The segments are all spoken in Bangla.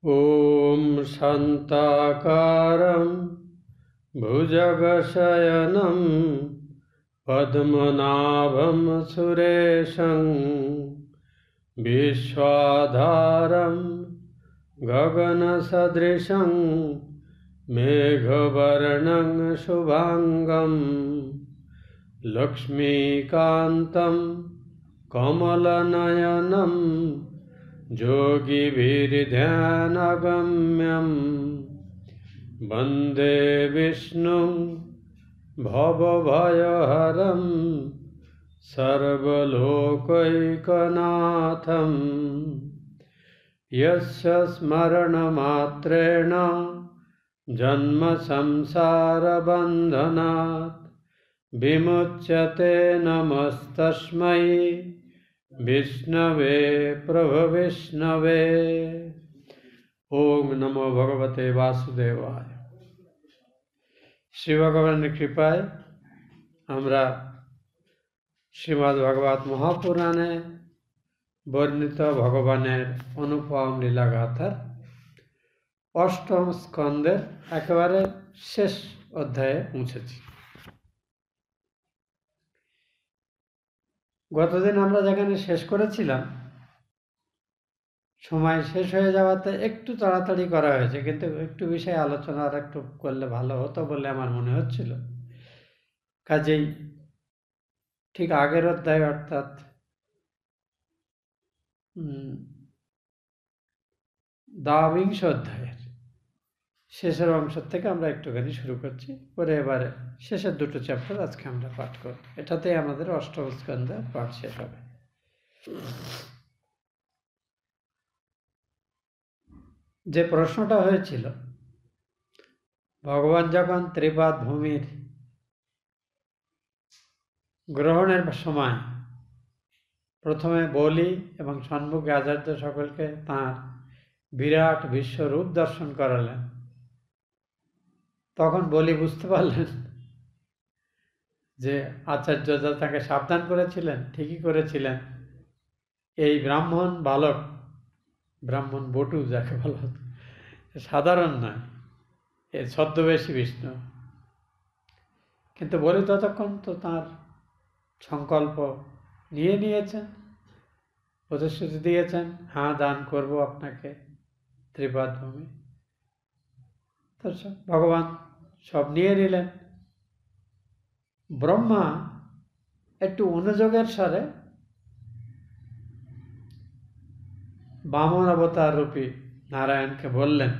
ॐ शान्ताकारं भुजगशयनं पद्मनाभं सुरेशं विश्वाधारं गगनसदृशं मेघवर्णं शुभांगं लक्ष्मीकान्तं कमलनयनं योगिभिर्ध्यानगम्यं वन्दे विष्णुं भवभयहरं सर्वलोकैकनाथं यस्य स्मरणमात्रेण जन्मसंसारबन्धनात् विमुच्यते। नमस्तस्मै विष्णवे प्रभविष्णवे। ओम नमो भगवते वासुदेवाय। শ্রী ভগবানের কৃপায় আমরা শ্রীমদ্ ভাগবত মহাপুরাণে বর্ণিত ভগবানের অনুপম লীলাগাথার অষ্টম স্কন্ধের একেবারে শেষ অধ্যায়ে পৌঁছেছি। গতদিন আমরা যেখানে শেষ করেছিলাম, সময় শেষ হয়ে যাওয়াতে একটু তাড়াতাড়ি করা হয়েছে, কিন্তু একটু বিষয়ে আলোচনা আর একটু করলে ভালো হতো বলে আমার মনে হচ্ছিল। কাজেই ঠিক আগের অধ্যায় অর্থাৎ দ্বাবিংশ অধ্যায়ের শেষের অংশ থেকে আমরা একটুখানি শুরু করছি, পরে এবারে শেষের দুটো চ্যাপ্টার আজকে আমরা পাঠ করব। এটাতেই আমাদের অষ্টম স্কন্ধের পাঠ শেষ হবে। যে প্রশ্নটা হয়েছিল, ভগবান যখন ত্রিপাদ ভূমির গ্রহণের সময় প্রথমে বলি এবং সম্মুখে আচার্য সকলকে তাঁর বিরাট বিশ্বরূপ দর্শন করালেন, তখন বলি বুঝতে পারলেন যে আচার্য যা তাকে সাবধান করেছিলেন ঠিকই করেছিলেন। এই ব্রাহ্মণ বালক, ব্রাহ্মণ বটু যাকে বলা হতো, সাধারণ নয়, এ ছদ্মবেশী বিষ্ণু। কিন্তু বলি ততক্ষণ তো তাঁর সংকল্প নিয়েছেন, প্রতিশ্রুতি দিয়েছেন, হ্যাঁ দান করব আপনাকে ত্রিপাদ ভূমি। তো ভগবান সব নিয়ে নিলেন। ব্রহ্মা একটু অনুযোগের স্বরে বামন অবতার রূপী নারায়ণকে বললেন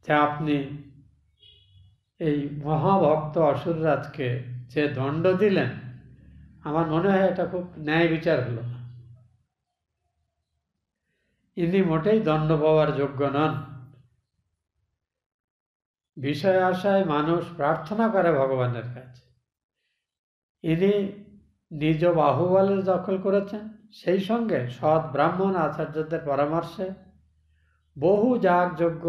যে আপনি এই মহাভক্ত অসুররাজকে যে দণ্ড দিলেন, আমার মনে হয় এটা খুব ন্যায় বিচার হলো না। ইনি মোটেই দণ্ড পাওয়ার যোগ্য নন। বিষয় আশায় মানুষ প্রার্থনা করে ভগবানের কাছে, ইনি নিজ বাহুবলে দখল করেছেন, সেই সঙ্গে সৎ ব্রাহ্মণ আচার্যদের পরামর্শে বহু যাগযজ্ঞ,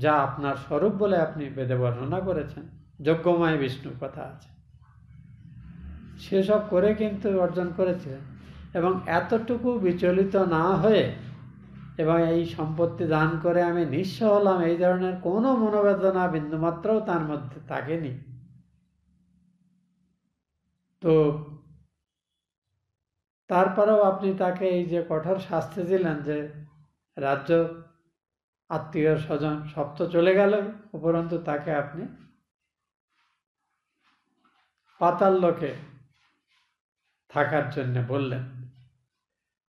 যা আপনার স্বরূপ বলে আপনি বেদে বর্ণনা করেছেন, যজ্ঞময় বিষ্ণুর কথা আছে, সেসব করে কিন্তু অর্জন করেছিলেন। এবং এতটুকু বিচলিত না হয়ে এবং এই সম্পত্তি দান করে আমি নিঃস্ব হলাম, এই ধরনের কোনো মনোবেদনা বিন্দুমাত্রও তার মধ্যে থাকেনি। তো তারপরেও আপনি তাকে এই যে কঠোর শাস্তি দিলেন, যে রাজ্য আত্মীয় স্বজন সব তো চলে গেল, উপরন্তু তাকে আপনি পাতাল লোকে থাকার জন্য বললেন।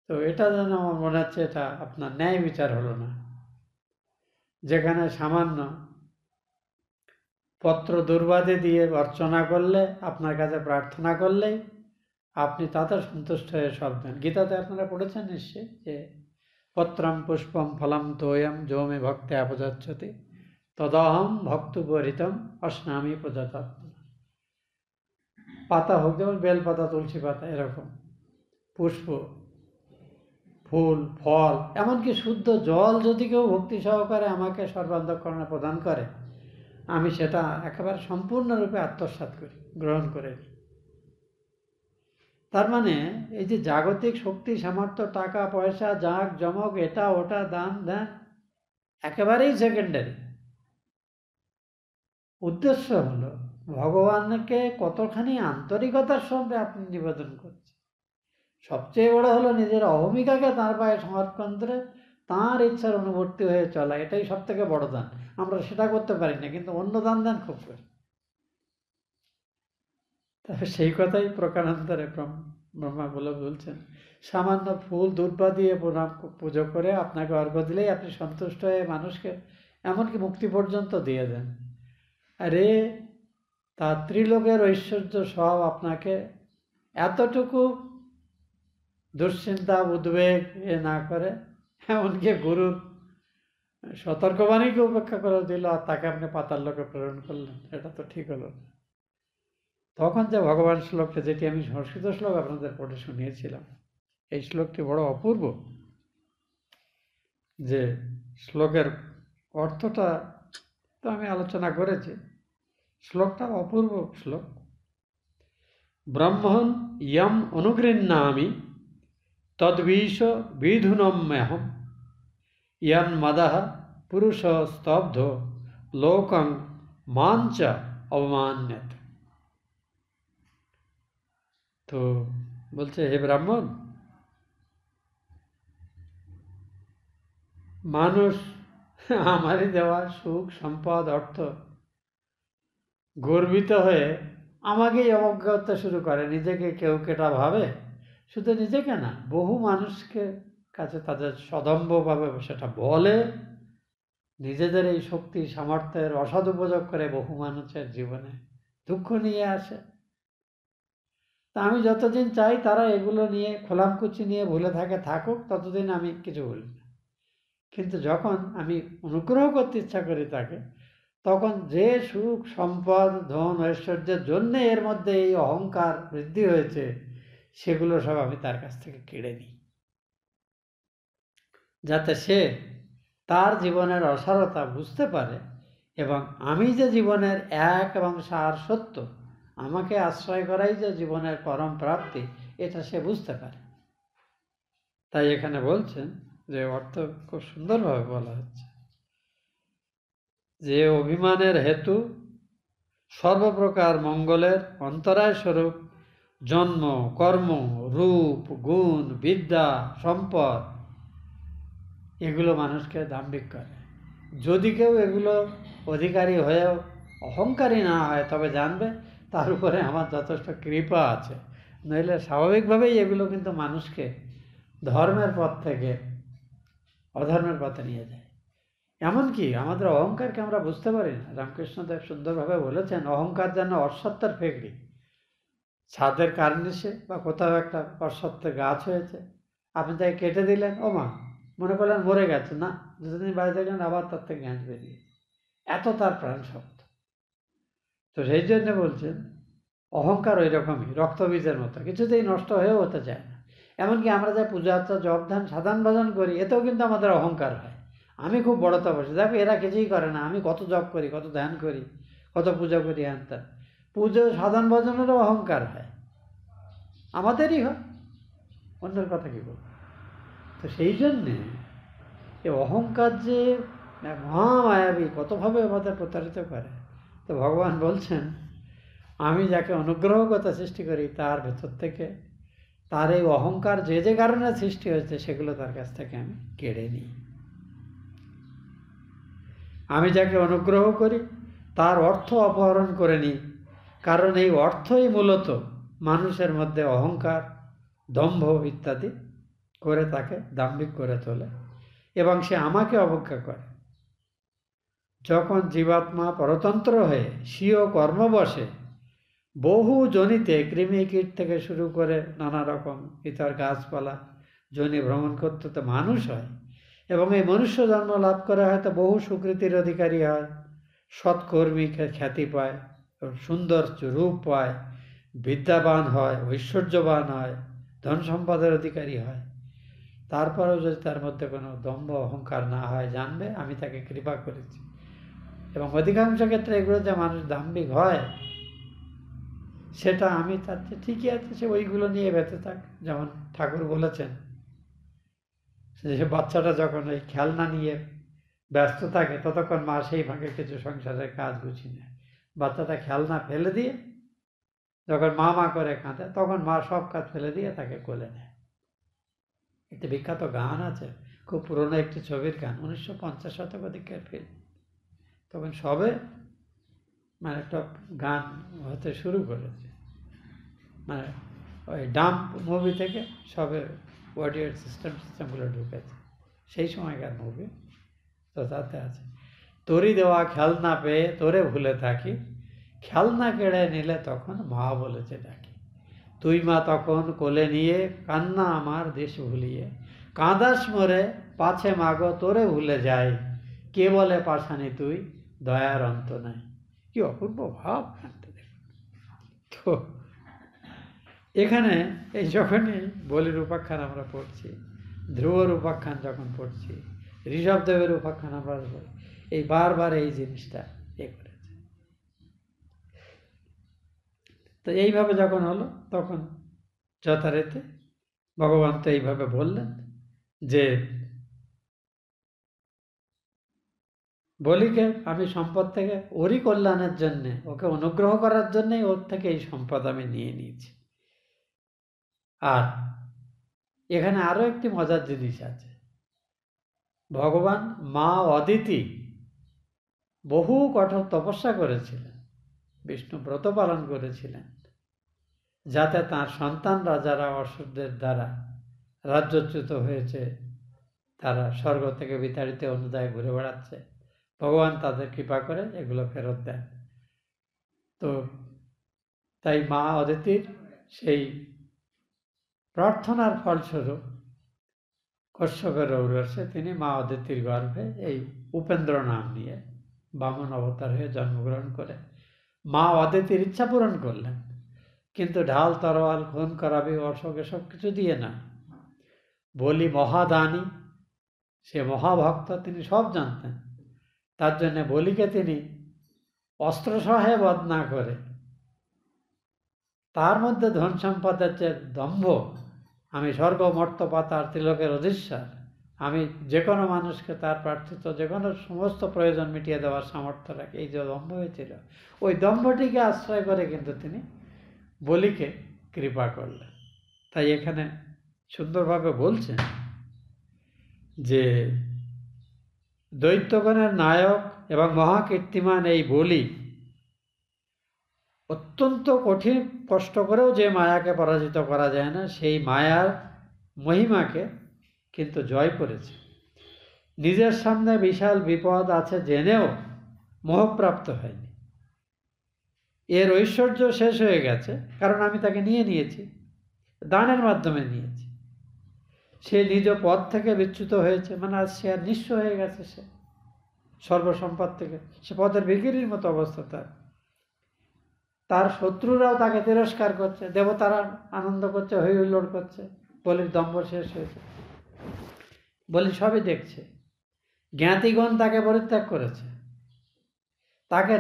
তো এটা যেন আমার মনে হচ্ছে এটা আপনার ন্যায় বিচার হলো না। যেখানে সামান্য পত্র দুর্বাদে দিয়ে অর্চনা করলে, আপনার কাছে প্রার্থনা করলেই আপনি তাতে সন্তুষ্ট হয়ে সব দেন। গীতাতে আপনারা পড়েছেন নিশ্চয়ই যে পত্রম পুষ্পম ফলম তোয়ম যৌমে ভক্তে আপজাচ্ছতি তদহম ভক্তপরিতম অস্নামি প্রজাতত্ত্ব। পাতা হোক, যেমন বেলপাতা, তুলসী পাতা, এরকম পুষ্প, ফুল, ফল, এমনকি শুদ্ধ জল যদি কেউ ভক্তি সহকারে আমাকে সর্বান্তঃকরণে প্রদান করে, আমি সেটা একেবারে সম্পূর্ণরূপে আত্মসাৎ করি, গ্রহণ করে। তার মানে এই যে জাগতিক শক্তি সামর্থ্য টাকা পয়সা জাঁক জমক এটা ওটা দান ধ্যান একেবারেই সেকেন্ডারি। উদ্দেশ্য হলো ভগবানকে কতখানি আন্তরিকতার সঙ্গে আপনি নিবেদন করছেন। সবচেয়ে বড় হলো নিজের অহমিকাকে তাঁর পায়ে সমর্পণ করে তাঁর ইচ্ছার অনুবর্তী হয়ে চলা, এটাই সব থেকে বড় দান। আমরা সেটা করতে পারি না, কিন্তু অন্য দান দান খুব করি। তবে সেই কথাই প্রকারান্তরে ব্রহ্মা বলছেন, সামান্য ফুল দুর্বা দিয়ে প্রণাম পুজো করে আপনাকে অর্ঘ্য দিলেই আপনি সন্তুষ্ট হয়ে মানুষকে এমনকি মুক্তি পর্যন্ত দিয়ে দেন। আরে তার ত্রিলোকের ঐশ্বর্য সব আপনাকে এতটুকু দুশ্চিন্তা উদ্বেগ না করে, এমনকি গুরুর সতর্কবাণীকে উপেক্ষা করে দিল আর তাকে আপনি পাতাল লোকে প্রেরণ করলেন, এটা তো ঠিক হলো না। তখন যে ভগবান শ্লোকটা, যেটি আমি সংস্কৃত শ্লোক আপনাদের পড়ে শুনিয়েছিলাম, এই শ্লোকটি বড় অপূর্ব। যে শ্লোকের অর্থটা তো আমি আলোচনা করেছি, শ্লোকটা অপূর্ব শ্লোক। ব্রহ্মণ ইয়ম অনুগৃহ্ণামি তদ্বিষ বিধুনম্যহম ইয়ন মদঃ পুরুষ স্তব্ধ লোকং মাঞ্চ অবমান্যত। তো বলছে, হে ব্রাহ্মণ, মানুষ আমারই দেওয়া সুখ সম্পদ অর্থ গর্বিত হয়ে আমাকেই অবজ্ঞা শুরু করে, নিজেকে কেউ কেটা ভাবে। শুধু নিজেকে না, বহু মানুষকে কাছে তাদের সদম্ভভাবে সেটা বলে, নিজেদের এই শক্তি সামর্থ্যের অসদুপযোগ করে বহু মানুষের জীবনে দুঃখ নিয়ে আসে। তা আমি যতদিন চাই তারা এগুলো নিয়ে খোলামকুচি নিয়ে ভুলে থাকুক, ততদিন আমি কিছু বলি না। কিন্তু যখন আমি অনুগ্রহ করতে ইচ্ছা করি তাকে, তখন যে সুখ সম্পদ ধন ঐশ্বর্যের জন্যে এর মধ্যে এই অহংকার বৃদ্ধি হয়েছে, সেগুলো সব আমি তার কাছ থেকে কেড়ে নিই, যাতে সে তার জীবনের অসারতা বুঝতে পারে এবং আমি যে জীবনের এক এবং সার সত্য, আমাকে আশ্রয় করাই যে জীবনের পরম প্রাপ্তি, এটা সে বুঝতে পারে। তাই এখানে বলছেন যে অর্থ খুব সুন্দরভাবে বলা হচ্ছে যে অভিমানের হেতু সর্বপ্রকার মঙ্গলের অন্তরায় স্বরূপ জন্ম কর্ম রূপ গুণ বিদ্যা সম্পদ এগুলো মানুষকে দাম্ভিক করে। যদি কেউ এগুলো অধিকারী হয়েও অহংকারী না হয়, তবে জানবে তার উপরে আমার যথেষ্ট কৃপা আছে। নইলে স্বাভাবিকভাবেই এগুলো কিন্তু মানুষকে ধর্মের পথ থেকে অধর্মের পথে নিয়ে যায়। এমনকি আমাদের অহংকারকে আমরা বুঝতে পারি না। রামকৃষ্ণদেব সুন্দরভাবে বলেছেন, অহংকার যেন অশ্বত্থের ফেকড়ি। ছাদের কার্নিশে বা কোথাও একটা অশ্বত্থের গাছ হয়েছে, আপনি তাকে কেটে দিলেন, ও মা, মনে করলেন মরে গেছে, না, দুদিন বাইরে দেখলেন আবার তার থেকে গাছ বেরিয়ে, এত তার প্রাণ শক্ত। তো সেই জন্য বলছেন অহংকার ওই রকমই, রক্তবীজের মতো, কিছুতেই নষ্ট হয়েও হতে চায় না। এমনকি আমরা যা পূজা অর্চা জপ ধ্যান সাধন ভজন করি, এতেও কিন্তু আমাদের অহংকার হয়। আমি খুব বড়তা বসে, দেখো এরা কিছুই করে না, আমি কত জপ করি, কত ধ্যান করি, কত পূজা করি, হ্যান ত্যান। পুজো সাধন ভজনেরও অহংকার হয়, আমাদেরই হয়, অন্যের কথা কী বলবো। তো সেই জন্যে এই অহংকার যে মহামায়াবী, কতভাবে আমাদের প্রতারিত করে। তো ভগবান বলছেন, আমি যাকে অনুগ্রহ করতে সৃষ্টি করি তার ভেতর থেকে তার এই অহংকার যে যে কারণে সৃষ্টি হয়েছে সেগুলো তার কাছ থেকে আমি কেড়ে নিই। আমি যাকে অনুগ্রহ করি তার অর্থ অপহরণ করে নিই, কারণ এই অর্থই মূলত মানুষের মধ্যে অহংকার দম্ভ ইত্যাদি করে তাকে দাম্ভিক করে তোলে এবং সে আমাকে অবজ্ঞা করে। যখন জীবাত্মা পরতন্ত্র হয়ে স্বীয় কর্মবশে বহু জনিতে কৃমি কীট থেকে শুরু করে নানা রকম ইতর গাছপালা জনি ভ্রমণ করতে তো মানুষ হয় এবং এই মনুষ্য জন্ম লাভ করে হয়তো বহু সুকৃতির অধিকারী হয়, সৎকর্মী খ্যাতি পায়, সুন্দর রূপ পায়, বিদ্যাবান হয়, ঐশ্বর্যবান হয়, ধন সম্পদের অধিকারী হয়। তারপরেও যদি তার মধ্যে কোনো দম্ভ অহংকার না হয়, জানবে আমি তাকে কৃপা করেছি। এবং অধিকাংশ ক্ষেত্রে এগুলো যে মানুষ দাম্ভিক হয়, সেটা আমি চাচ্ছি ঠিকই আছে, সে ওইগুলো নিয়ে বেঁচে থাক। যেমন ঠাকুর বলেছেন যে বাচ্চাটা যখন ওই খেলনা নিয়ে ব্যস্ত থাকে ততক্ষণ মা সেই ফাঁকে কিছু সংসারের কাজ গুছিয়ে নেয়। বাচ্চাটা খেলনা ফেলে দিয়ে যখন মা মা করে কাঁদে তখন মা সব কাজ ফেলে দিয়ে তাকে কোলে নেয়। একটি বিখ্যাত গান আছে, খুব পুরনো একটি ছবির গান, 1950 শতকের দিকের ফিল্ম। তখন সবে মানে একটা গান হতে শুরু করেছে, মানে ওই ডাম্প মুভি থেকে সবে অডিও সিস্টেমগুলো ঢুকেছে, সেই সময়কার মুভি। তো তাতে আছে, তোরই দেওয়া খেলনা পেয়ে তোরে ভুলে থাকি, খেলনা কেড়ে নিলে তখন মা বলেছে ডাকি। তুই মা তখন কোলে নিয়ে কান্না আমার দেশ ভুলিয়ে, কাঁদাস মরে পাছে মাগো তোরে ভুলে যায়, কে বলে পাশানি তুই দয়ার অন্ত নাই। কি অপূর্ব ভাব গানটা দেখুন। তো এখানে এই যখনই বলির উপাখ্যান আমরা পড়ছি, ধ্রুবর উপাখ্যান যখন পড়ছি, ঋষভদেবের উপাখ্যান আমরা পড়ি, এই বারবার এই জিনিসটা করেছে। তো এইভাবে যখন হলো তখন যথারীতি ভগবান তো এইভাবে বললেন যে বলিকে আমি সম্পদ থেকে ওরই কল্যাণের জন্যে, ওকে অনুগ্রহ করার জন্যেই ওর থেকে এই সম্পদ আমি নিয়ে নিয়েছি। আর এখানে আরো একটি মজার জিনিস আছে, ভগবান মা অদিতি বহু কঠোর তপস্যা করেছিলেন, বিষ্ণু ব্রত পালন করেছিলেন, যাতে তাঁর সন্তানরা যারা অসুরদের দ্বারা রাজ্যচ্যুত হয়েছে, তারা স্বর্গ থেকে বিতাড়িত অনুদায় ঘুরে বেড়াচ্ছে, ভগবান তাদের কৃপা করে এগুলো ফেরত দেন। তো তাই মা অদিতির সেই প্রার্থনার ফলস্বরূপ কশ্যপের ঔরসে তিনি মা অদিতির গর্ভে এই উপেন্দ্র নাম নিয়ে বামন অবতার হয়ে জন্মগ্রহণ করে মা অদিতির ইচ্ছা পূরণ করলেন। কিন্তু ঢাল তরোয়াল খুন করাবি অশোক এসব কিছু দিয়ে না, বলি মহাদানী, সে মহাভক্ত, তিনি সব জানতেন। তার জন্য বলিকে তিনি অস্ত্রসহে বধ না করে, তার মধ্যে ধন সম্পদের যে দম্ভ, আমি স্বর্গ মর্ত পাতার তিলকের অধীশ্বর, আমি যে কোনো মানুষকে তার প্রার্থিত যে কোনো সমস্ত প্রয়োজন মিটিয়ে দেওয়ার সামর্থ্য রাখে, এই যে দম্ভ হয়েছিল, ওই দম্ভটিকে আশ্রয় করে কিন্তু তিনি বলিকে কৃপা করলেন। তাই এখানে সুন্দরভাবে বলছেন যে দৈত্যগণের নায়ক এবং মহাকীর্তিমান এই বলি অত্যন্ত কঠিন কষ্ট করেও যে মায়াকে পরাজিত করা যায় না, সেই মায়ার মহিমাকে কিন্তু জয় করেছে। নিজের সামনে বিশাল বিপদ আছে জেনেও মোহপ্রাপ্ত হয়নি। এর ঐশ্বর্য শেষ হয়ে গেছে, কারণ আমি তাকে নিয়ে নিয়েছি, দানের মাধ্যমে নিয়েছি। সে নিজ পদ থেকে বিচ্যুত হয়েছে, মানে আজ সে আর নিঃস্ব হয়ে গেছে, সে সর্বসম্পদ থেকে সে পদের ভিখিরির মতো অবস্থা তার। তার শত্রুরাও তাকে তিরস্কার করছে, দেবতারা আনন্দ করছে, হই হুল্লোড় করছে, বলির দম্ভ শেষ হয়েছে, বলি সবই দেখছে। জ্ঞাতিগণ তাকে পরিত্যাগ করেছে, তাকে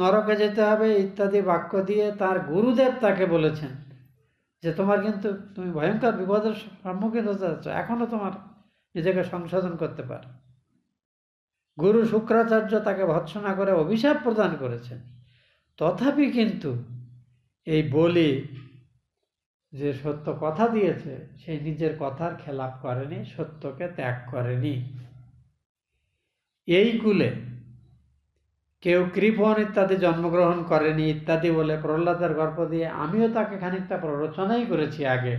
নরকে যেতে হবে ইত্যাদি বাক্য দিয়ে তার গুরুদেব তাকে বলেছেন যে তোমার কিন্তু তুমি ভয়ঙ্কর বিপদের সম্মুখীন হতে যাচ্ছ, এখনো তোমার নিজেকে সংশোধন করতে পারো। গুরু শুক্রাচার্য তাকে ভৎসনা করে অভিশাপ প্রদান করেছেন। তথাপি কিন্তু এই বলি যে সত্য কথা দিয়েছে, সেই নিজের কথার খেলাপ করেনি, সত্যকে ত্যাগ করেনি। এই কুলে কেউ কৃপণ ইত্যাদি জন্মগ্রহণ করেনি ইত্যাদি বলে প্রহ্লাদের গল্প দিয়ে আমিও তাকে খানিকটা প্ররোচনাই করেছি আগে,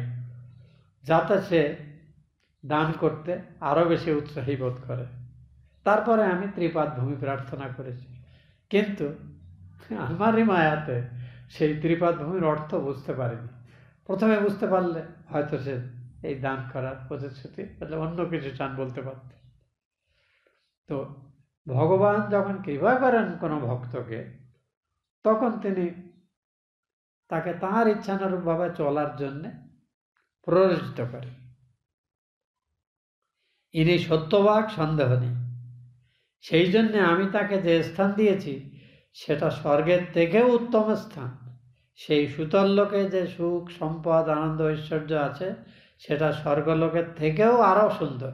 যাতে সে দান করতে আরও বেশি উৎসাহী বোধ করে। তারপরে আমি ত্রিপাদ ভূমি প্রার্থনা করেছি, কিন্তু আমারই মায়াতে সেই ত্রিপাদ ভূমির অর্থ বুঝতে পারিনি। প্রথমে বুঝতে পারলে হয়তো সে এই দান করার প্রতিশ্রুতি বলে অন্য কিছু চান বলতে পারত। তো ভগবান যখন কৃপা করেন কোনো ভক্তকে, তখন তিনি তাকে তাঁর ইচ্ছানুরূপভাবে চলার জন্যে প্ররোচিত করেন। ইনি সত্যবাক, সন্দেহ নেই। সেই জন্যে আমি তাকে যে স্থান দিয়েছি সেটা স্বর্গের থেকেও উত্তম স্থান, সেই সুতল লোকে যে সুখ সম্পদ আনন্দ ঐশ্বর্য আছে সেটা স্বর্গলোকের থেকেও আরও সুন্দর।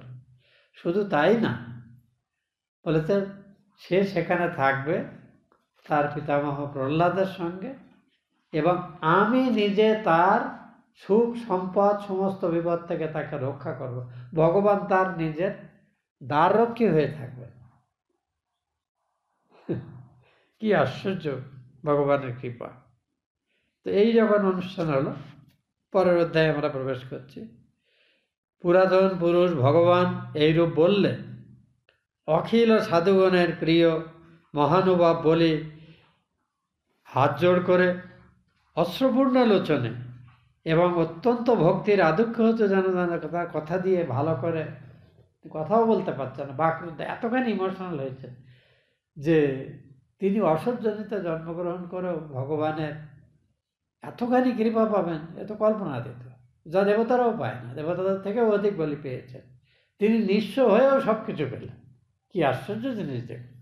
শুধু তাই না, বলেছে সে সেখানে থাকবে তার পিতামহ প্রহ্লাদের সঙ্গে, এবং আমি নিজে তার সুখ সম্পদ সমস্ত বিপদ থেকে তাকে রক্ষা করব। ভগবান তার নিজের দ্বাররক্ষী হয়ে থাকবে। কি আশ্চর্য ভগবানের কৃপা। তো এই যখন অনুষ্ঠান হলো, পরের অধ্যায়ে আমরা প্রবেশ করছি। পুরাতন পুরুষ ভগবান এইরূপ বললে অখিল সাধুগণের প্রিয় মহানুভব বলি হাত জোড় করে অশ্রুপূর্ণ লোচনে এবং অত্যন্ত ভক্তির আদুক্ষ হতে যেন কথা দিয়ে ভালো করে কথাও বলতে পারছে না, বাকরুদ্ধ এতখানি ইমোশনাল হয়েছে যে তিনি অসৎজনিত জন্মগ্রহণ করেও ভগবানের এতখানি কৃপা পাবেন এ তো কল্পনাতীত, যা দেবতারাও পায় না, দেবতাদের থেকেও অধিক বলি পেয়েছেন। তিনি নিঃস্ব হয়েও সব কিছু পেলেন। কি আশ্চর্য জিনিস দেখুন।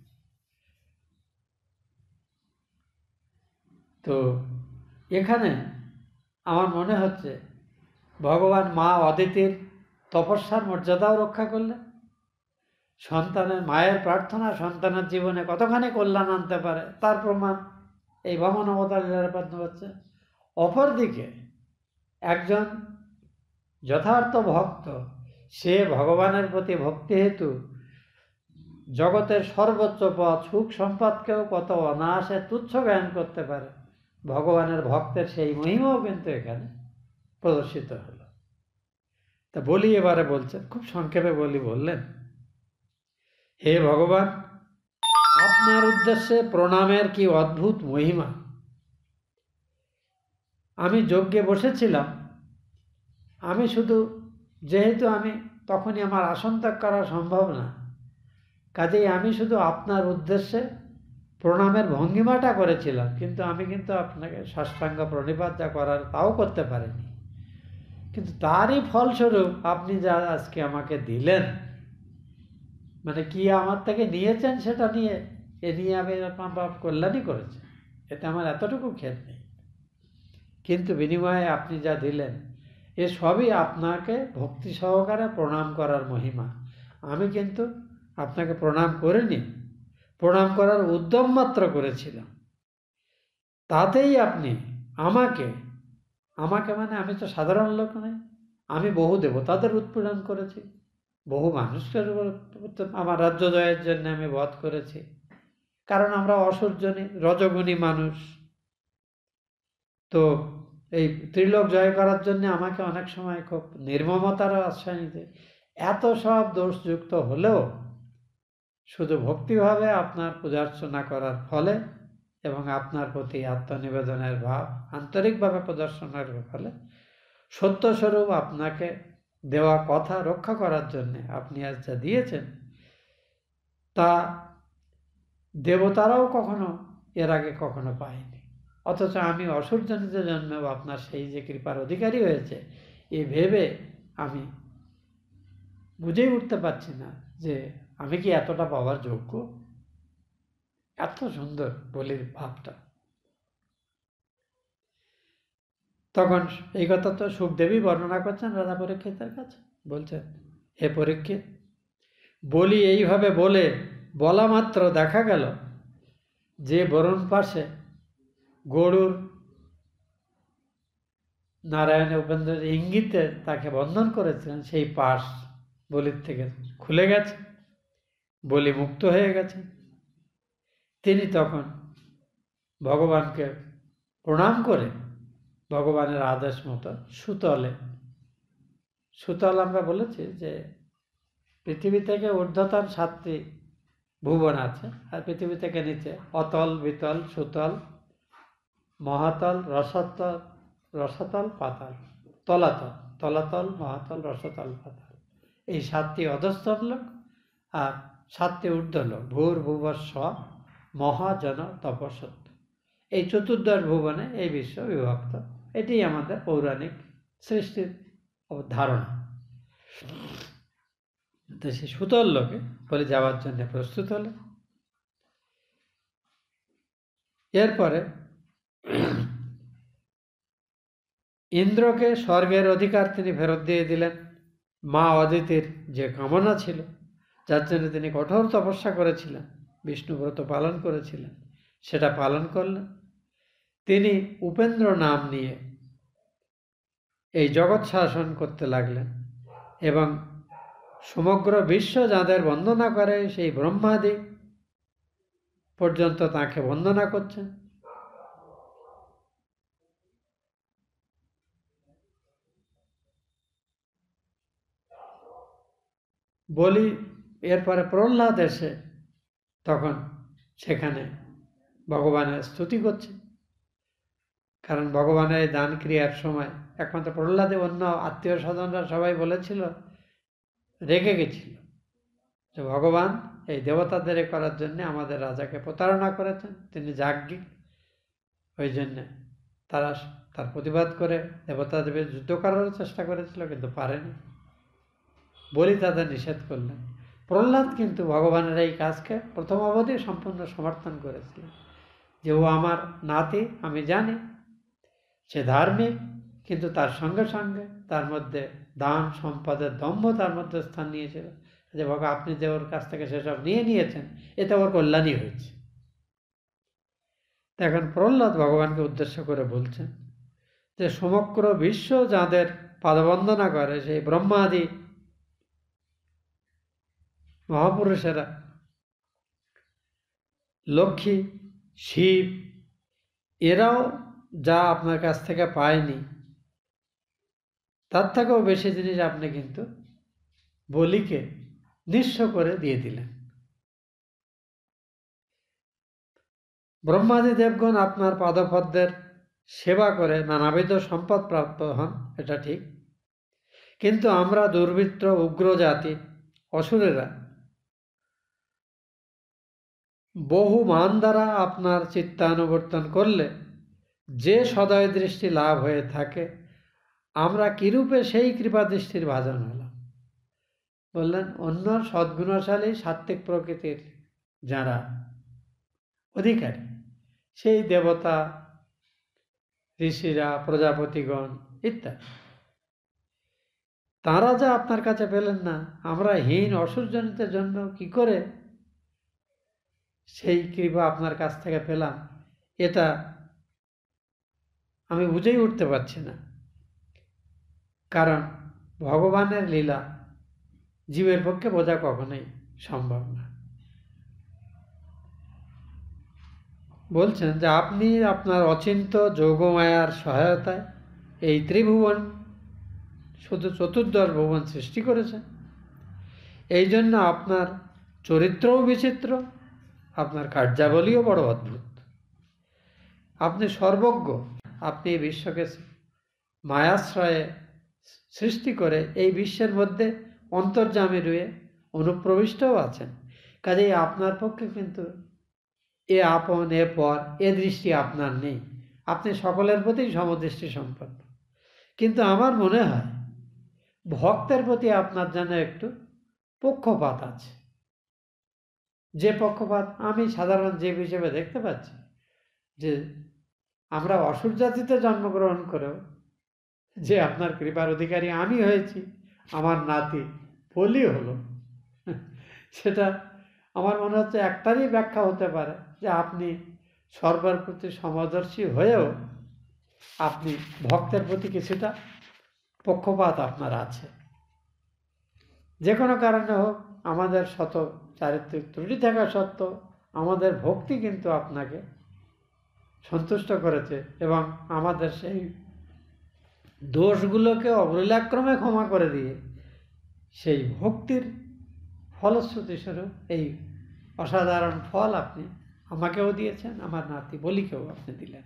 তো এখানে আমার মনে হচ্ছে ভগবান মা অদিতির তপস্যার মর্যাদাও রক্ষা করলেন। সন্তানের মায়ের প্রার্থনা সন্তানের জীবনে কতখানি কল্যাণ আনতে পারে তার প্রমাণ এই বামন অবতার লীলার মাধ্যমে হচ্ছে। অপরদিকে একজন যথার্থ ভক্ত, সে ভগবানের প্রতি ভক্তি হেতু জগতের সর্বোচ্চ পথ সুখ সম্পদকেও কত অনায়াসে তুচ্ছ জ্ঞান করতে পারে। ভগবানের ভক্তের সেই মহিমাও কিন্তু এখানে প্রদর্শিত হলো। তা বলি এবারে বলছেন, খুব সংক্ষেপে বললেন, হে ভগবান, আপনার উদ্দেশ্যে প্রণামের কি অদ্ভুত মহিমা। আমি যজ্ঞে বসেছিলাম, আমি শুধু যেহেতু আমি তখনই আমার আসন ত্যাগ করা সম্ভব না, কাজেই আমি শুধু আপনার উদ্দেশ্যে প্রণামের ভঙ্গিমাটা করেছিলাম, কিন্তু আমি আপনাকে সাষ্টাঙ্গ প্রণিপাত যা করার তাও করতে পারিনি। কিন্তু তারই ফলস্বরূপ আপনি যা আজকে আমাকে দিলেন, মানে কি আমার থেকে নিয়েছেন সেটা নিয়ে এ নিয়ে আমি আপনার কল্যাণই করেছি, এতে আমার এতটুকু খেদ নেই। কিন্তু বিনিময়ে আপনি যা দিলেন এ সবই আপনাকে ভক্তি সহকারে প্রণাম করার মহিমা। আমি কিন্তু আপনাকে প্রণাম করিনি, প্রণাম করার উদ্যম মাত্র করেছিলাম। তাতেই আপনি আমাকে মানে আমি তো সাধারণ লোক নই, আমি বহু দেবতাদের উৎপীড়ন করেছি, বহু মানুষকে আমার রাজ্য জয়ের জন্য আমি বধ করেছি, কারণ আমরা অসূর্যনী রজগুণী মানুষ। তো এই ত্রিলোক জয় করার জন্য আমাকে অনেক সময় খুব নির্মমতার আশ্রয় নিতে, এত সব দোষযুক্ত হলেও শুধু ভক্তিভাবে আপনার পূজার্চনা করার ফলে এবং আপনার প্রতি আত্মনিবেদনের ভাব আন্তরিকভাবে প্রদর্শনের ফলে সত্যস্বরূপ আপনাকে দেওয়া কথা রক্ষা করার জন্যে আপনি আজ যা দিয়েছেন তা দেবতারাও কখনো এর আগে কখনো পায়নি। অথচ আমি অসূর্যজনিত জন্মেও আপনার সেই যে কৃপার অধিকারী হয়েছে এ ভেবে আমি বুঝেই উঠতে পারছি না যে আমি কি এতটা পাওয়ার যোগ্য। এত সুন্দর বলির ভাবটা। তখন এই কথা তো সুখদেবী বর্ণনা করছেন রাজা পরীক্ষিতের কাছে, বলছেন, হে পরীক্ষিত, বলি এইভাবে বলা মাত্র দেখা গেল যে বরুণ পাশে গরুর নারায়ণ উপেন্দ্র ইঙ্গিতে তাকে বন্ধন করেছিলেন সেই পাশ বলির থেকে খুলে গেছে, বলি মুক্ত হয়ে গেছে। তিনি তখন ভগবানকে প্রণাম করে ভগবানের আদেশ মতো সুতল আমরা বলেছি যে পৃথিবী থেকে ঊর্ধ্বতন 7টি ভুবন আছে, আর পৃথিবী থেকে নিচে অতল, বিতল, সুতল, মহাতল, রসাতল, পাতাল, তলাতল, মহাতল, রসাতল, পাতাল, এই 7টি অধস্তন লোক আর 7টি ঊর্ধ্বলোক ভূর্ভুবস্ব মহাজন তপসত্ব। এই চতুর্দশ ভুবনে এই বিশ্ব বিভক্ত। এটি আমাদের পৌরাণিক সৃষ্টির ধারণা। তো সে সুতল লোকে বলে যাওয়ার জন্য প্রস্তুত হলে এরপরে ইন্দ্রকে স্বর্গের অধিকার তিনি ফেরত দিয়ে দিলেন। মা অদিতির যে কামনা ছিল, যার জন্য তিনি কঠোর তপস্যা করেছিলেন, বিষ্ণুব্রত পালন করেছিলেন, সেটা পালন করলেন। তিনি উপেন্দ্র নাম নিয়ে এই জগৎ শাসন করতে লাগলেন এবং সমগ্র বিশ্ব যাদের বন্দনা করে সেই ব্রহ্মাদি পর্যন্ত তাকে বন্দনা করছেন। বলি এরপরে প্রহ্লাদ এসে তখন সেখানে ভগবানের স্তুতি করছে, কারণ ভগবানের এই দান ক্রিয়ার সময় একমাত্র প্রহ্লাদে, অন্য আত্মীয় স্বজনরা সবাই বলেছিল, রেগে গেছিল যে ভগবান এই দেবতাদের করার জন্য আমাদের রাজাকে প্রতারণা করেছেন, তিনি যাজ্ঞিক, ওই জন্যে তারা তার প্রতিবাদ করে দেবতাদের যুদ্ধ করার চেষ্টা করেছিল, কিন্তু পারেনি। বলি তাদের নিষেধ করলেন। প্রহ্লাদ কিন্তু ভগবানের এই কাজকে প্রথম অবধি সম্পূর্ণ সমর্থন করেছিলেন, যে ও আমার নাতি, আমি জানি সে ধার্মিক, কিন্তু তার সঙ্গে সঙ্গে তার মধ্যে দান সম্পদের দম্ভ তার মধ্যে স্থান নিয়েছিল, যে বাবা আপনি যে ওর কাছ থেকে সেসব নিয়েছেন, এতে ওর কল্যাণই হয়েছে। এখন প্রহ্লাদ ভগবানকে উদ্দেশ্য করে বলছেন যে সমগ্র বিশ্ব যাদের পাদবন্দনা করে, সেই ব্রহ্মাদি মহাপুরুষেরা, লক্ষ্মী, শিব, এরাও যা আপনার কাছ থেকে পায়নি, তার থেকেও বেশি জিনিস আপনি কিন্তু বলিকে নিঃস্ব করে দিয়ে দিলেন। ব্রহ্মাদি দেবগণ আপনার পাদপদ্মের সেবা করে নানাবিধ সম্পদ প্রাপ্ত হন, এটা ঠিক, কিন্তু আমরা দুর্বৃত্ত উগ্র জাতি অসুরেরা বহু মান দ্বারা আপনার চিত্তানুবর্তন করলে যে সদয় দৃষ্টি লাভ হয়ে থাকে, আমরা কিরূপে সেই কৃপা দৃষ্টির ভাজন হলাম। বললেন অন্য সদ্গুণশালী সাত্ত্বিক প্রকৃতির যারা অধিকারী, সেই দেবতা, ঋষিরা, প্রজাপতিগণ ইত্যাদি, তারা যা আপনার কাছে পেলেন না, আমরা হীন অসুরজনিতের জন্য কি করে সেই কৃপা আপনার কাছ থেকে পেলাম, এটা আমি বুঝেই উঠতে পারছি না। কারণ ভগবানের লীলা জীবের পক্ষে বোঝা কখনোই সম্ভব না। বলছেন যে আপনি আপনার অচিন্ত যোগমায়ার সহায়তায় এই ত্রিভুবন, শুধু চতুর্দশ ভুবন সৃষ্টি করেছেন। এই জন্য আপনার চরিত্রও বিচিত্র, আপনার কার্যাবলীও বড় অদ্ভুত। আপনি সর্বজ্ঞ, আপনি এই বিশ্বকে মায়াশ্রয়ে সৃষ্টি করে এই বিশ্বের মধ্যে অন্তর্যামী রয়ে অনুপ্রবিষ্টও আছেন। কাজেই আপনার পক্ষে কিন্তু এ আপন এ পর এ দৃষ্টি আপনার নেই, আপনি সকলের প্রতি সমদৃষ্টি সম্পন্ন। কিন্তু আমার মনে হয় ভক্তের প্রতি আপনার যেন একটু পক্ষপাত আছে, যে পক্ষপাত আমি সাধারণ জীব হিসেবে দেখতে পাচ্ছি, যে আমরা অসুর জাতিতে জন্মগ্রহণ করেও যে আপনার কৃপার অধিকারী আমি হয়েছি, আমার নাতি বলি হলো, সেটা আমার মনে হচ্ছে একটারই ব্যাখ্যা হতে পারে, যে আপনি সর্বের প্রতি সমদর্শী হয়েও আপনি ভক্তের প্রতি কিছুটা পক্ষপাত আপনার আছে। যে কোনো কারণে হোক, আমাদের শত চারিত্রিক ত্রুটি থাকা সত্ত্বেও আমাদের ভক্তি কিন্তু আপনাকে সন্তুষ্ট করেছে, এবং আমাদের সেই দোষগুলোকে অবলীলাক্রমে ক্ষমা করে দিয়ে সেই ভক্তির ফলশ্রুতি স্বরূপ এই অসাধারণ ফল আপনি আমাকেও দিয়েছেন, আমার নাতি বলিকেও আপনি দিলেন।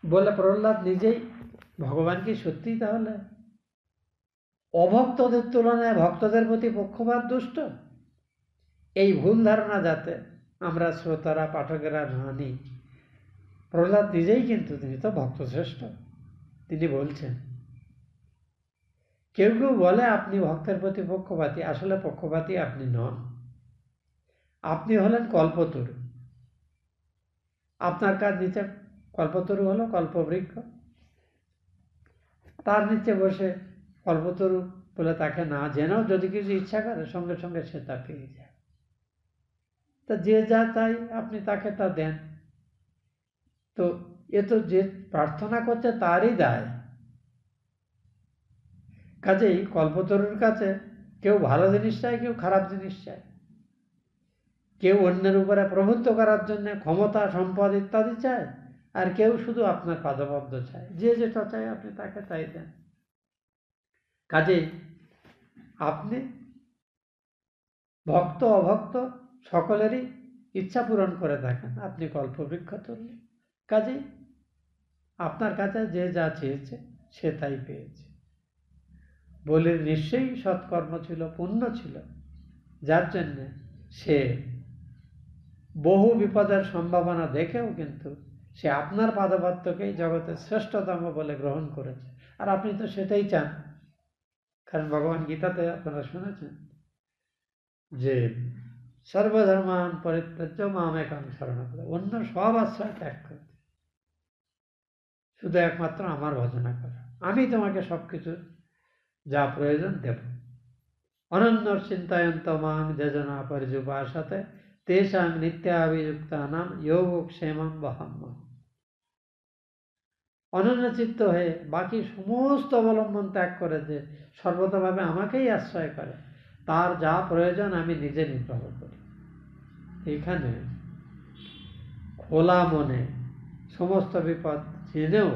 বলে প্রহ্লাদ নিজেই ভগবান কি সত্যিই তাহলে অভক্তদের তুলনায় ভক্তদের প্রতি পক্ষপাত দুষ্ট? এই ভুল ধারণা যাতে আমরা শ্রোতারা, পাঠকেরা না নিই, প্রহ্লাদ নিজেই কিন্তু, তিনি তো ভক্তশ্রেষ্ঠ, তিনি বলছেন কেউ কেউ বলে আপনি ভক্তের প্রতি পক্ষপাতী, আসলে পক্ষপাতী আপনি নন, আপনি হলেন কল্পতরু। আপনার কাজ নিচে কল্পতরু হলো, কল্পবৃক্ষ, তার নিচে বসে কল্পতরু বলে তাকে না জেনেও যদি কিছু ইচ্ছা করে সঙ্গে সঙ্গে সে তা পেয়ে যায়। তা যে যা চাই আপনি তাকে তা দেন। তো এ তো যে প্রার্থনা করছে তারই দায়। কাজেই কল্পতরুর কাছে কেউ ভালো জিনিস চায়, কেউ খারাপ জিনিস চায়, কেউ অন্যের উপরে প্রভুত্ব করার জন্য ক্ষমতা, সম্পদ ইত্যাদি চায়, আর কেউ শুধু আপনার পাদবদ্ধ চায়। যে যেটা চায় আপনি তাকে তাই দেন। কাজেই আপনি ভক্ত অভক্ত সকলেরই ইচ্ছা পূরণ করে থাকেন। আপনি কল্পবৃক্ষ তরু, কাজেই আপনার কাছে যে যা চেয়েছে সে তাই পেয়েছে। বলির নিশ্চয়ই সৎকর্ম ছিল, পুণ্য ছিল, যার জন্য সে বহু বিপদের সম্ভাবনা দেখেও কিন্তু সে আপনার পাদপদ্মকেই জগতের শ্রেষ্ঠতম বলে গ্রহণ করেছে। আর আপনি তো সেটাই চান, কারণ ভগবান গীতাতে আপনারা শুনেছেন যে সর্বধর্মান পরিত্যাজ্য মামেকং শরণং ব্রজ, অন্য সব আশ্রয় ত্যাগ করতে, শুধু একমাত্র আমার ভজনা করো, আমি তোমাকে সবকিছু যা প্রয়োজন দেব। অনন্য চিন্তায়ন্ত মাং যোজনা পরিযুপাসতে তেষাং নিত্যাভিযুক্তানাং যোগক্ষেমং বহাম্যহম। অনন্য চিত্ত হয়ে বাকি সমস্ত অবলম্বন ত্যাগ করে যে সর্বতভাবে আমাকেই আশ্রয় করে, তার যা প্রয়োজন আমি নিজে নির্বাহ করি। এখানে খোলা মনে সমস্ত বিপদ জেনেও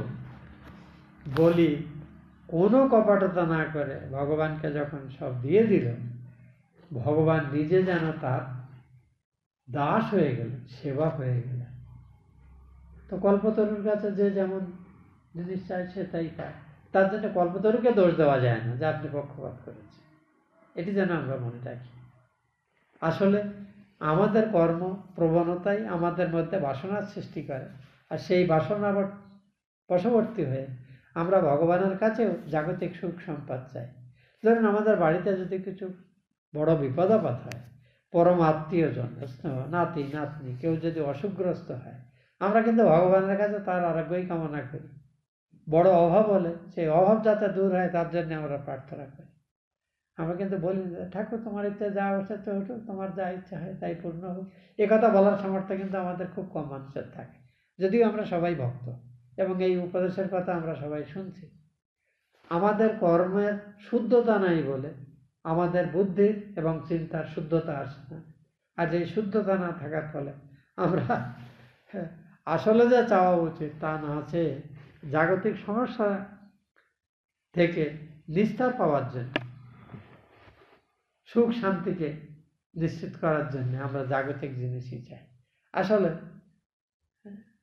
বলি কোনো কপটতা না করে ভগবানকে যখন সব দিয়ে দিল, ভগবান নিজে যেন তার দাস হয়ে গেল, সেবা হয়ে গেল। তো কল্পতরুর কাছে যে যেমন জিনিস চায় সে তাই পায়। তার জন্য কল্পতরুকে দোষ দেওয়া যায় না যে আপনি পক্ষপাত করেছেন, এটি যেন আমরা মনে রাখি। আসলে আমাদের কর্ম প্রবণতাই আমাদের মধ্যে বাসনার সৃষ্টি করে, আর সেই বাসনা বশবর্তী হয়ে আমরা ভগবানের কাছেও জাগতিক সুখ সম্পদ চাই। ধরুন আমাদের বাড়িতে যদি কিছু বড় বিপদ আপদ হয়, পরম আত্মীয়জন, নাতি নাতনি কেউ যদি অসুখগ্রস্ত হয়, আমরা কিন্তু ভগবানের কাছে তার আরোগ্যই কামনা করি। বড় অভাব হলে সেই অভাব যাতে দূর হয় তার জন্য আমরা প্রার্থনা করি। আমরা কিন্তু বলি ঠাকুর তোমার ইচ্ছা যা হচ্ছে তো ওঠো, তোমার যা ইচ্ছা হয় তাই পূর্ণ হোক। এ কথা বলার সামর্থ্য কিন্তু আমাদের খুব কম মানুষের থাকে, যদিও আমরা সবাই ভক্ত এবং এই উপদেশের কথা আমরা সবাই শুনছি। আমাদের কর্মের শুদ্ধতা নাই বলে আমাদের বুদ্ধির এবং চিন্তার শুদ্ধতা আসে না। আর এই শুদ্ধতা না থাকার ফলে আমরা আসলে যা চাওয়া উচিত তা না চেয়ে জাগতিক সমস্যা থেকে নিস্তার পাওয়ার জন্য, সুখ শান্তিকে নিশ্চিত করার জন্য আমরা জাগতিক জিনিসই চাই। আসলে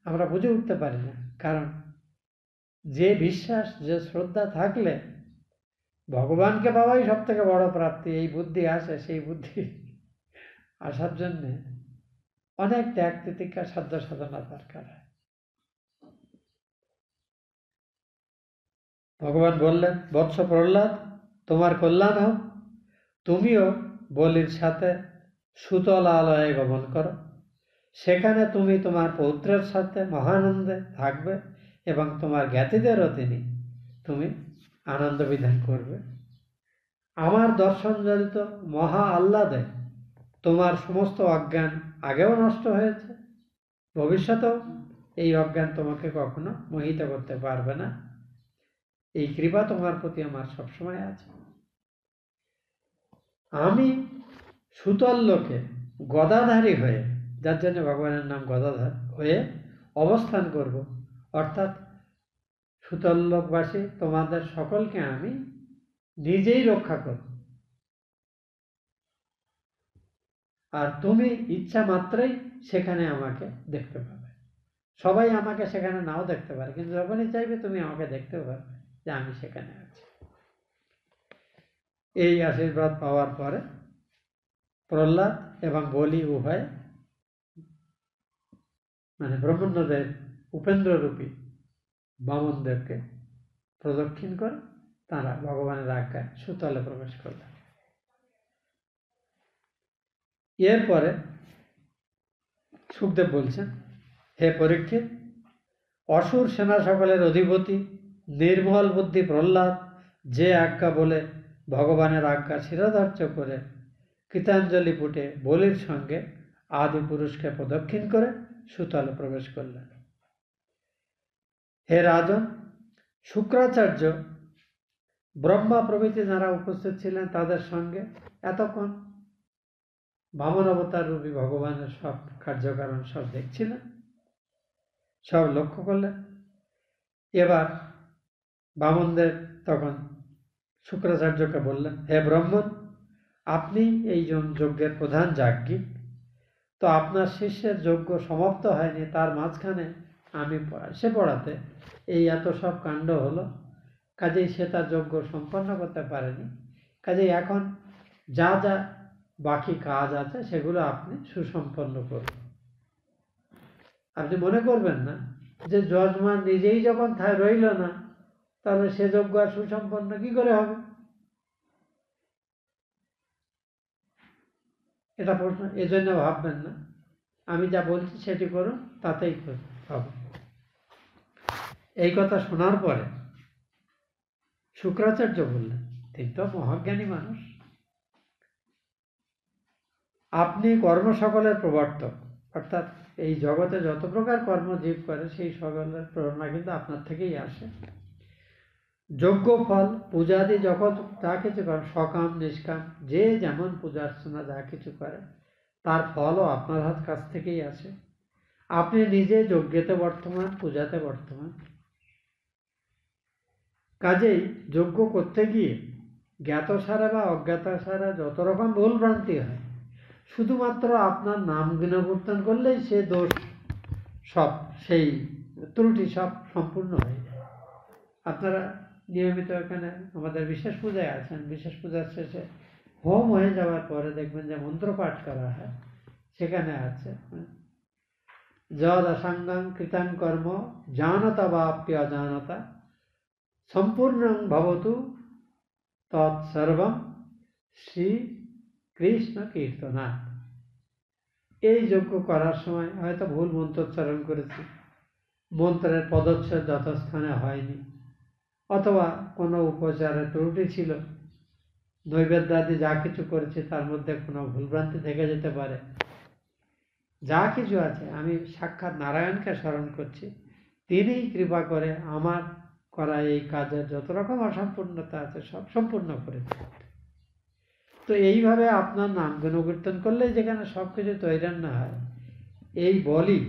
আমরা বুঝে উঠতে পারি না, কারণ যে বিশ্বাস, যে শ্রদ্ধা থাকলে ভগবানকে পাওয়াই সব থেকে বড় প্রাপ্তি, এই বুদ্ধি আসে, সেই বুদ্ধি আসার জন্যে অনেক ত্যাগ তিতিক্ষা সাধ্য সাধনা দরকার হয়। ভগবান বললেন, বৎস প্রহ্লাদ, তোমার কল্যাণ হোক, তুমিও বলির সাথে সুতলালয়ে গমন করো। সেখানে তুমি তোমার পৌত্রের সাথে মহানন্দে থাকবে এবং তোমার জ্ঞাতিদেরও তুমি আনন্দ বিধান করবে। আমার দর্শন জনিত মহা আহ্লাদে তোমার সমস্ত অজ্ঞান আগেও নষ্ট হয়েছে, ভবিষ্যতেও এই অজ্ঞান তোমাকে কখনো মোহিত করতে পারবে না। এই কৃপা তোমার প্রতি আমার সবসময় আছে। আমি সুতল লোকে গদাধারী হয়ে, যার জন্য ভগবানের নাম গদাধর, হয়ে অবস্থান করব, অর্থাৎ সুতল লোকবাসী তোমাদের সকলকে আমি নিজেই রক্ষা করব। আর তুমি ইচ্ছা মাত্রই সেখানে আমাকে দেখতে পাবে। সবাই আমাকে সেখানে নাও দেখতে পারে, কিন্তু যখনই চাইবে তুমি আমাকে দেখতেও পারবে যে আমি সেখানে আছি। এই আশীর্বাদ পাওয়ার পরে প্রহ্লাদ এবং বলি উভয়, মানে ব্রহ্মণ্যদেব উপেন্দ্ররূপী বামনদেবকে প্রদক্ষিণ করে তারা ভগবানের আজ্ঞায় সুতলে প্রবেশ করলেন। এরপরে সুখদেব বলছেন, হে পরীক্ষিত, অসুর সেনা সকলের অধিপতি নির্মল বুদ্ধি প্রহ্লাদ যে আজ্ঞা বলে ভগবানের আজ্ঞা শিরোধার্য করে কৃতাঞ্জলি পুটে বলির সঙ্গে আদি পুরুষকে প্রদক্ষিণ করে সুতলে প্রবেশ করলেন। হে রাজন, শুক্রাচার্য, ব্রহ্মা প্রভৃতি যারা উপস্থিত ছিলেন তাদের সঙ্গে এতক্ষণ বামন অবতার রূপী ভগবানের সব কার্যকারণ সব দেখছিলেন, সব লক্ষ্য করলেন। এবার বামনদের তখন শুক্রাচার্যকে বললেন, হে ব্রাহ্মণ, আপনি এই যজ্ঞের প্রধান যাজ্ঞিক, তো আপনার শিষ্যের যজ্ঞ সমাপ্ত হয়নি, তার মাঝখানে আমি এসে পড়াতে এই এত সব কাণ্ড হলো, কাজেই সে তার যজ্ঞ সম্পন্ন করতে পারেনি। কাজেই এখন যা যা বাকি কাজ আছে সেগুলো আপনি সুসম্পন্ন করুন। আপনি মনে করবেন না যে যজমান নিজেই যখন রইল না, তাহলে সে যজ্ঞ আর সুসম্পন্ন কি করে হবে? এটা প্রশ্ন, এজন্য ভাববেন না। আমি যা বলছি সেটি করুন, তাতেই হবে। এই কথা শোনার পরে শুক্রাচার্য বললেন, তিনি তো মহাজ্ঞানী মানুষ, আপনি কর্ম সকলের প্রবর্তক, অর্থাৎ এই জগতে যত প্রকার কর্ম জীব করে সেই সকলের প্রেরণা কিন্তু আপনার থেকেই আসে। যজ্ঞ ফল পূজাদি যখন যা কিছু করে, সকাম নিষ্কাম যে যেমন পূজা অর্চনা যা কিছু করে তার ফলও আপনার কাছ থেকেই আসে। আপনি নিজে যজ্ঞেতে বর্তমান, পূজাতে বর্তমান। কাজেই যজ্ঞ করতে গিয়ে জ্ঞাতসারে বা অজ্ঞাতসারে যত রকম ভুল ভ্রান্তি হয়, শুধুমাত্র আপনার নাম গুণকীর্তন করলেই সে দোষ সব, সেই ত্রুটি সব সম্পূর্ণ হয়ে যায়। আপনারা নিয়মিত এখানে আমাদের বিশেষ পূজায় আছেন, বিশেষ পূজার শেষে হোম হয়ে যাওয়ার পরে দেখবেন যে মন্ত্র পাঠ করা হয়, সেখানে আছে যদ অসাঙ্গং কৃতাং কর্ম জানতা বা অজানতা সম্পূর্ণং ভবতু তৎসর্বং শ্রী কৃষ্ণ কীর্তনাথ। এই যজ্ঞ করার সময় হয়তো ভুল মন্ত্রোচ্চারণ করেছি, মন্ত্রের পদচ্ছেদ যথাস্থানে হয়নি, অথবা কোনো উপচারে ত্রুটি ছিল, নৈবেদ্যাদি যা কিছু করেছি তার মধ্যে কোনো ভুলভ্রান্তি থেকে যেতে পারে। যা কিছু আছে আমি সাক্ষাৎ নারায়ণকে স্মরণ করছি, তিনিই কৃপা করে আমার করা এই কাজের যত রকম অসম্পূর্ণতা আছে সব সম্পূর্ণ করেছে। তো এইভাবে আপনার নাম গুণকীর্তন করলে যেখানে সব কিছু তৈরি না হয়, এই বলি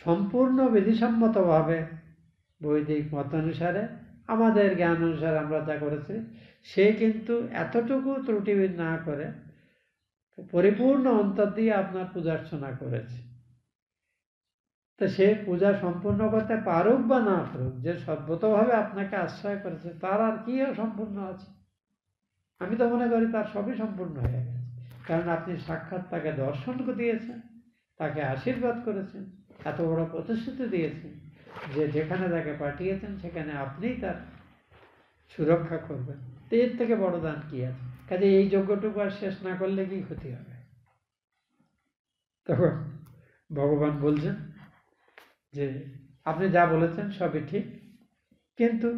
সম্পূর্ণ বিধিসম্মতভাবে বৈদিক মতানুসারে আমাদের জ্ঞান অনুসারে আমরা যা করেছি, সে কিন্তু এতটুকু ত্রুটি না করে পরিপূর্ণ অন্তর দিয়ে আপনার পূজার্চনা করেছে। তো সে পূজা সম্পূর্ণ করতে পারুক বা না পারুক, যে সর্বতভাবে আপনাকে আশ্রয় করেছে তার আর কি সম্পূর্ণ আছে? আমি তো মনে করি তার সবই সম্পূর্ণ হয়ে গেছে, কারণ আপনি সাক্ষাৎ তাকে দর্শন দিয়েছেন, তাকে আশীর্বাদ করেছেন, এত বড় প্রতিশ্রুতি দিয়েছেন যে যেখানে তাকে পাঠিয়েছেন সেখানে আপনিই তার সুরক্ষা করবেন। তো এর থেকে বড় দান কি আছে? কাজে এই যজ্ঞটুকু আর শেষ না করলে কি ক্ষতি হবে? তখন ভগবান বলছেন যে আপনি যা বলেছেন সবই ঠিক, কিন্তু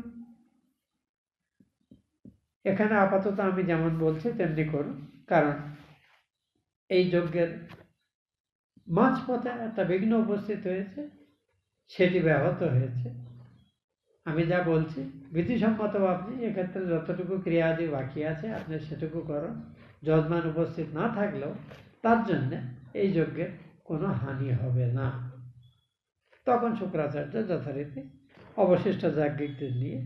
এখানে আপাতত আমি যেমন বলছি তেমনি করুন, কারণ এই যজ্ঞের মাঝপথে একটা বিঘ্ন উপস্থিত হয়েছে, সেটি ব্যাহত হয়েছে। আমি যা বলছি বিধিসম্মত, আপনি এক্ষেত্রে যতটুকু ক্রিয়াদি বাকি আছে আপনি সেটুকু করুন, যজমান উপস্থিত না থাকলেও তার জন্যে এই যজ্ঞের কোনো হানি হবে না। তখন শুক্রাচার্য যথারীতি অবশিষ্ট যাজ্ঞিকদের নিয়ে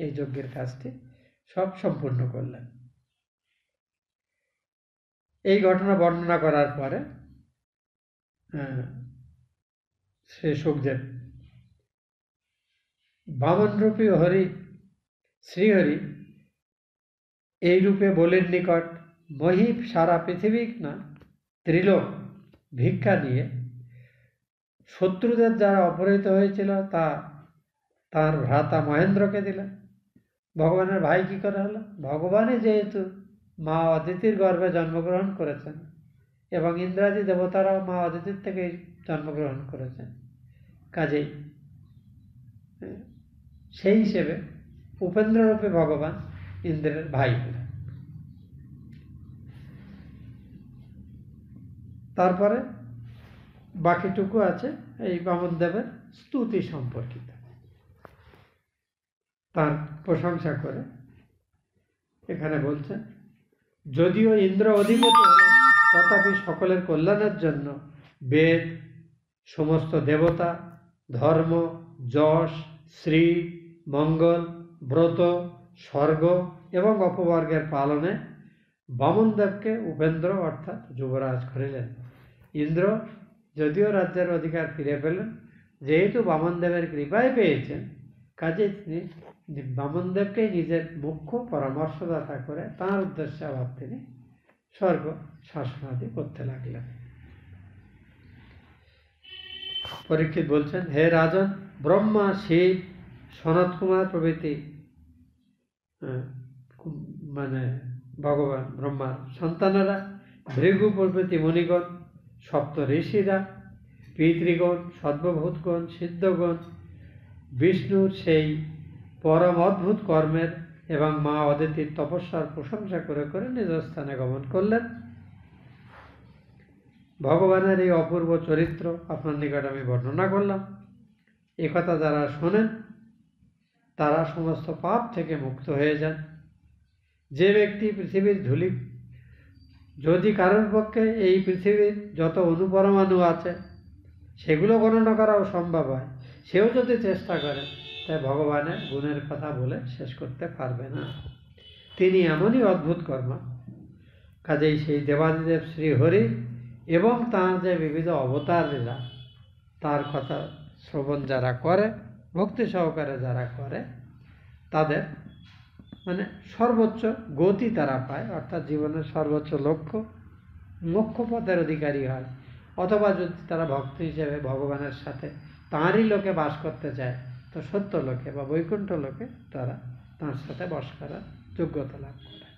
এই যজ্ঞের কাজটি সব সম্পূর্ণ করলেন। এই ঘটনা বর্ণনা করার পরে শ্রী সুখদেব বামনরূপী হরি, শ্রীহরি এই রূপে বলির নিকট মহিপ সারা পৃথিবী না ত্রিলোক ভিক্ষা দিয়ে শত্রুদের যারা অপহৃত হয়েছিল তার ভ্রাতা মহেন্দ্রকে দিলেন। ভগবানের ভাই কি করে হলো? ভগবানই যেহেতু মা অদিতির গর্ভে জন্মগ্রহণ করেছেন, এবং ইন্দ্রাদি দেবতারাও মা অদিতির থেকেই জন্মগ্রহণ করেছেন। কাজেই সেই হিসেবে উপেন্দ্ররূপে ভগবান ইন্দ্রের ভাই হলেন। তারপরে বাকিটুকু আছে এই বামনদেবের স্তুতি সম্পর্কিত। তার প্রশংসা করে এখানে বলছেন, যদিও ইন্দ্র অধিপতি হলেন, তথাপি সকলের কল্যাণের জন্য বেদ, সমস্ত দেবতা, ধর্ম, যশ, শ্রী, মঙ্গল, ব্রত, স্বর্গ এবং অপবর্গের পালনে বামনদেবকে উপেন্দ্র অর্থাৎ যুবরাজ করিলেন। ইন্দ্র যদিও রাজ্যের অধিকার ফিরে পেলেন, যেহেতু বামনদেবের কৃপায় পেয়েছেন, কাজে তিনি বামনদেবকেই নিজের মুখ্য পরামর্শদাতা করে তাঁর উদ্দেশ্যে আবার তিনি স্বর্গ শাসনাদি করতে লাগলেন। পরীক্ষিত বলছেন, হে রাজন, ব্রহ্মা, শিব, সনত কুমার প্রভৃতি ভগবান ব্রহ্মার সন্তানেরা, ভৃগু প্রভৃতি মুনিগণ, সপ্ত ঋষিরা, পিতৃগণ, সর্বভূতগণ, সিদ্ধগণ বিষ্ণুর সেই পরম অদ্ভুত কর্মের এবং মা অদিতির তপস্যার প্রশংসা করে করে নিজ স্থানে গমন করলেন। ভগবানের এই অপূর্ব চরিত্র আপনার নিকট আমি বর্ণনা করলাম। একথা যারা শোনেন তারা সমস্ত পাপ থেকে মুক্ত হয়ে যান। যে ব্যক্তি পৃথিবীর ধূলি, যদি কারোর পক্ষে এই পৃথিবীর যত অণুপরমাণু আছে সেগুলো গণনা করাও সম্ভব হয়, সেও যদি চেষ্টা করে, তাই ভগবানের গুণের কথা বলে শেষ করতে পারবে না। তিনি এমনই অদ্ভুত কর্মা। কাজেই সেই দেবাদিদেব শ্রীহরি এবং তাঁর যে বিবিধ অবতারীরা, তার কথা শ্রবণ যারা করে, ভক্তি সহকারে যারা করে, তাদের সর্বোচ্চ গতি তারা পায়, অর্থাৎ জীবনের সর্বোচ্চ লক্ষ্য মোক্ষ পথের অধিকারী হয়। অথবা যদি তারা ভক্ত হিসেবে ভগবানের সাথে তাঁরই লোকে বাস করতে চায়, তো সত্য লোকে বা বৈকুণ্ঠ লোকে তারা তাঁর সাথে বাস করার যোগ্যতা লাভ করে।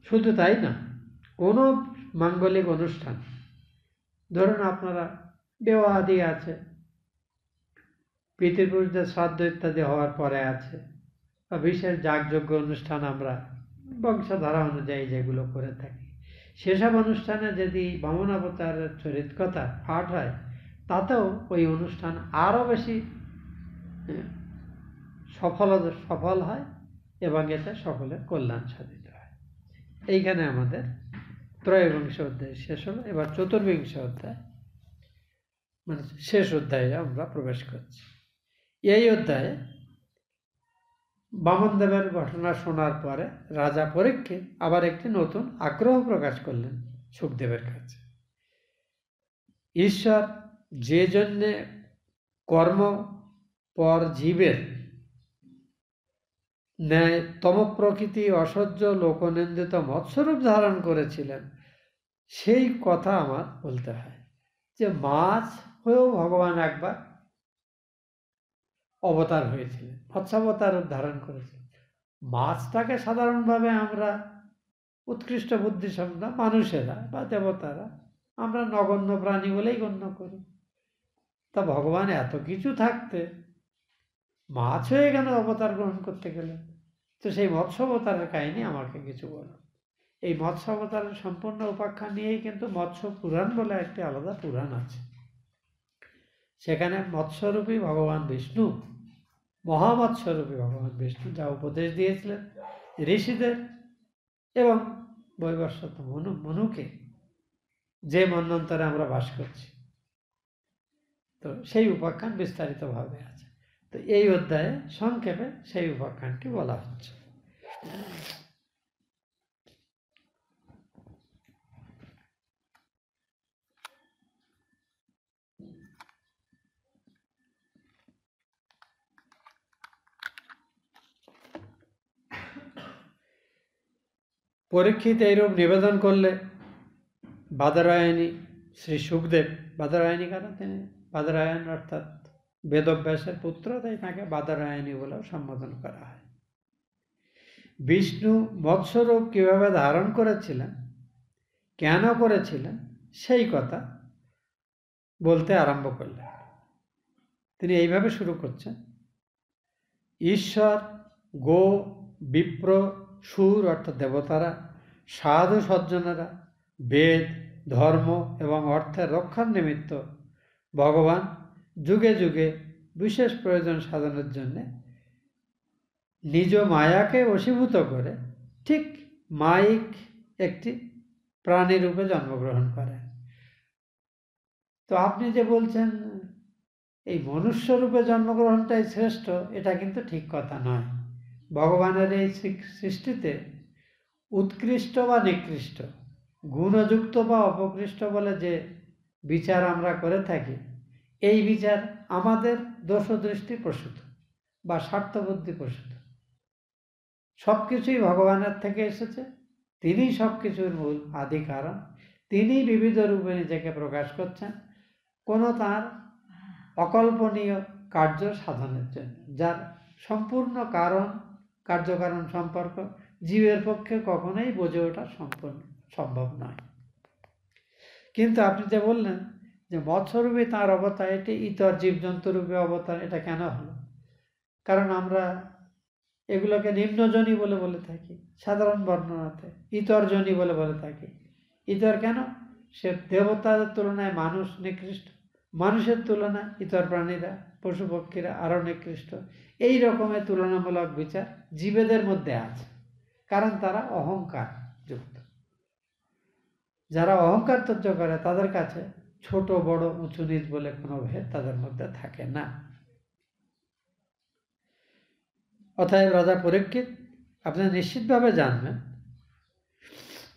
শুধু তাই না, কোনো মাঙ্গলিক অনুষ্ঠান, ধরুন আপনারা বিবাহ আদি আছে, পিতৃপুরুষদের শ্রাদ্ধ ইত্যাদি হওয়ার পরে আছে, বা বিশেষ যাগযজ্ঞ অনুষ্ঠান আমরা বংশধারা অনুযায়ী যেগুলো করে থাকি, সেসব অনুষ্ঠানে যদি বামনাবতারের চরিত কথা পাঠ হয়, তাতেও ওই অনুষ্ঠান আরও বেশি সফল হয় এবং এতে সকলের কল্যাণ সাধিত হয়। এইখানে আমাদের ত্রয়োবিংশ অধ্যায় শেষ হলো। এবার চতুর্বিংশ অধ্যায়, শেষ অধ্যায়ে আমরা প্রবেশ করছি। এই অধ্যায়ে বামনদেবের ঘটনা শোনার পরে রাজা পরীক্ষিত আবার একটি নতুন আগ্রহ প্রকাশ করলেন শুকদেবের কাছে। ঈশ্বর যে জন্যে কর্ম পর জীবের ন্যায় তম প্রকৃতি অসহ্য লোকনিন্দিত মৎস্যরূপ ধারণ করেছিলেন, সেই কথা আমার বলতে হয়। যে মাছ হয়েও ভগবান একবার অবতার হয়েছিলেন, মৎস্যাবতার রূপ ধারণ করেছিলেন। মাছটাকে সাধারণভাবে আমরা উৎকৃষ্ট বুদ্ধিসম্পন্ন মানুষেরা বা দেবতারা আমরা নগণ্য প্রাণী বলেই গণ্য করি। তা ভগবান এত কিছু থাকতে মাছ হয়ে কেন অবতার গ্রহণ করতে গেলেন? তো সেই মৎস্য অবতারের কাহিনী আমাকে কিছু বলো। এই মৎস্য অবতারের সম্পূর্ণ উপাখ্যান নিয়েই কিন্তু মৎস্য পুরাণ বলে একটি আলাদা পুরাণ আছে। সেখানে মৎস্যরূপী ভগবান বিষ্ণু, মহামৎস্যরূপী ভগবান বিষ্ণু যা উপদেশ দিয়েছিলেন ঋষিদের এবং বৈবস্বত মনুকে, যে মন্বন্তরে আমরা বাস করছি, তো সেই উপাখ্যান বিস্তারিতভাবে আছে। তো এই অধ্যায়ে সংক্ষেপে সেই উপাখ্যানটি বলা হচ্ছে। পরীক্ষিত এইরূপ নিবেদন করলে বাদরায়ণী শ্রী সুখদেব, বাদরায়ণী কারণ তিনি বাদরায়ণ অর্থাৎ বেদব্যাসের পুত্র, তাই তাকে বাদরায়ণী বলেও সম্বোধন করা হয়। বিষ্ণু মৎস্যরূপ কিভাবে ধারণ করেছিলেন কেন করেছিলেন সেই কথা বলতে আরম্ভ করলেন। তিনি এইভাবে শুরু করছেন, ঈশ্বর, গো, বিপ্র, সুর অর্থাৎ দেবতারা, সাধু সজ্জনেরা, বেদ, ধর্ম এবং অর্থের রক্ষার নিমিত্ত ভগবান যুগে যুগে বিশেষ প্রয়োজন সাধনের জন্যে নিজ মায়াকে বশীভূত করে ঠিক মায়িক একটি প্রাণী রূপে জন্মগ্রহণ করেন। তো আপনি যে বলছেন এই মনুষ্য রূপে জন্মগ্রহণটাই শ্রেষ্ঠ, এটা কিন্তু ঠিক কথা নয়। ভগবানের এই সৃষ্টিতে উৎকৃষ্ট বা নিকৃষ্ট, গুণযুক্ত বা অপকৃষ্ট বলে যে বিচার আমরা করে থাকি, এই বিচার আমাদের দোষদৃষ্টি প্রসূত বা স্বার্থবুদ্ধি প্রসূত। সব কিছুই ভগবানের থেকে এসেছে, তিনিই সব কিছুর মূল আদি কারণ, তিনিই বিবিধ রূপে নিজেকে প্রকাশ করছেন কোনো তাঁর অকল্পনীয় কার্য সাধনের জন্য, যার সম্পূর্ণ কার্যকারণ সম্পর্ক জীবের পক্ষে কখনোই বোঝে ওঠা সম্ভব নয়। কিন্তু আপনি যে বললেন যে মৎস্যরূপে তাঁর অবতার, এটি ইতর জীবজন্তুরূপে অবতার, এটা কেন হলো? কারণ আমরা এগুলোকে নিম্নজনী বলে থাকি, সাধারণ বর্ণনাতে ইতরজনী বলে থাকি। ইতর কেন? সে দেবতাদের তুলনায় মানুষ নিকৃষ্ট, মানুষের তুলনায় ইতর প্রাণীরা, পশু পক্ষীরা আরও নিকৃষ্ট। এই রকমের তুলনামূলক বিচার জীবেদের মধ্যে আছে, কারণ তারা অহংকার যুক্ত। যারা অহংকার তজ্জ করে তাদের কাছে ছোট বড় উঁচু নিচ বলে কোনো ভেদ তাদের মধ্যে থাকে না। অতএব রাজা পরীক্ষিত, আপনি নিশ্চিতভাবে জানবেন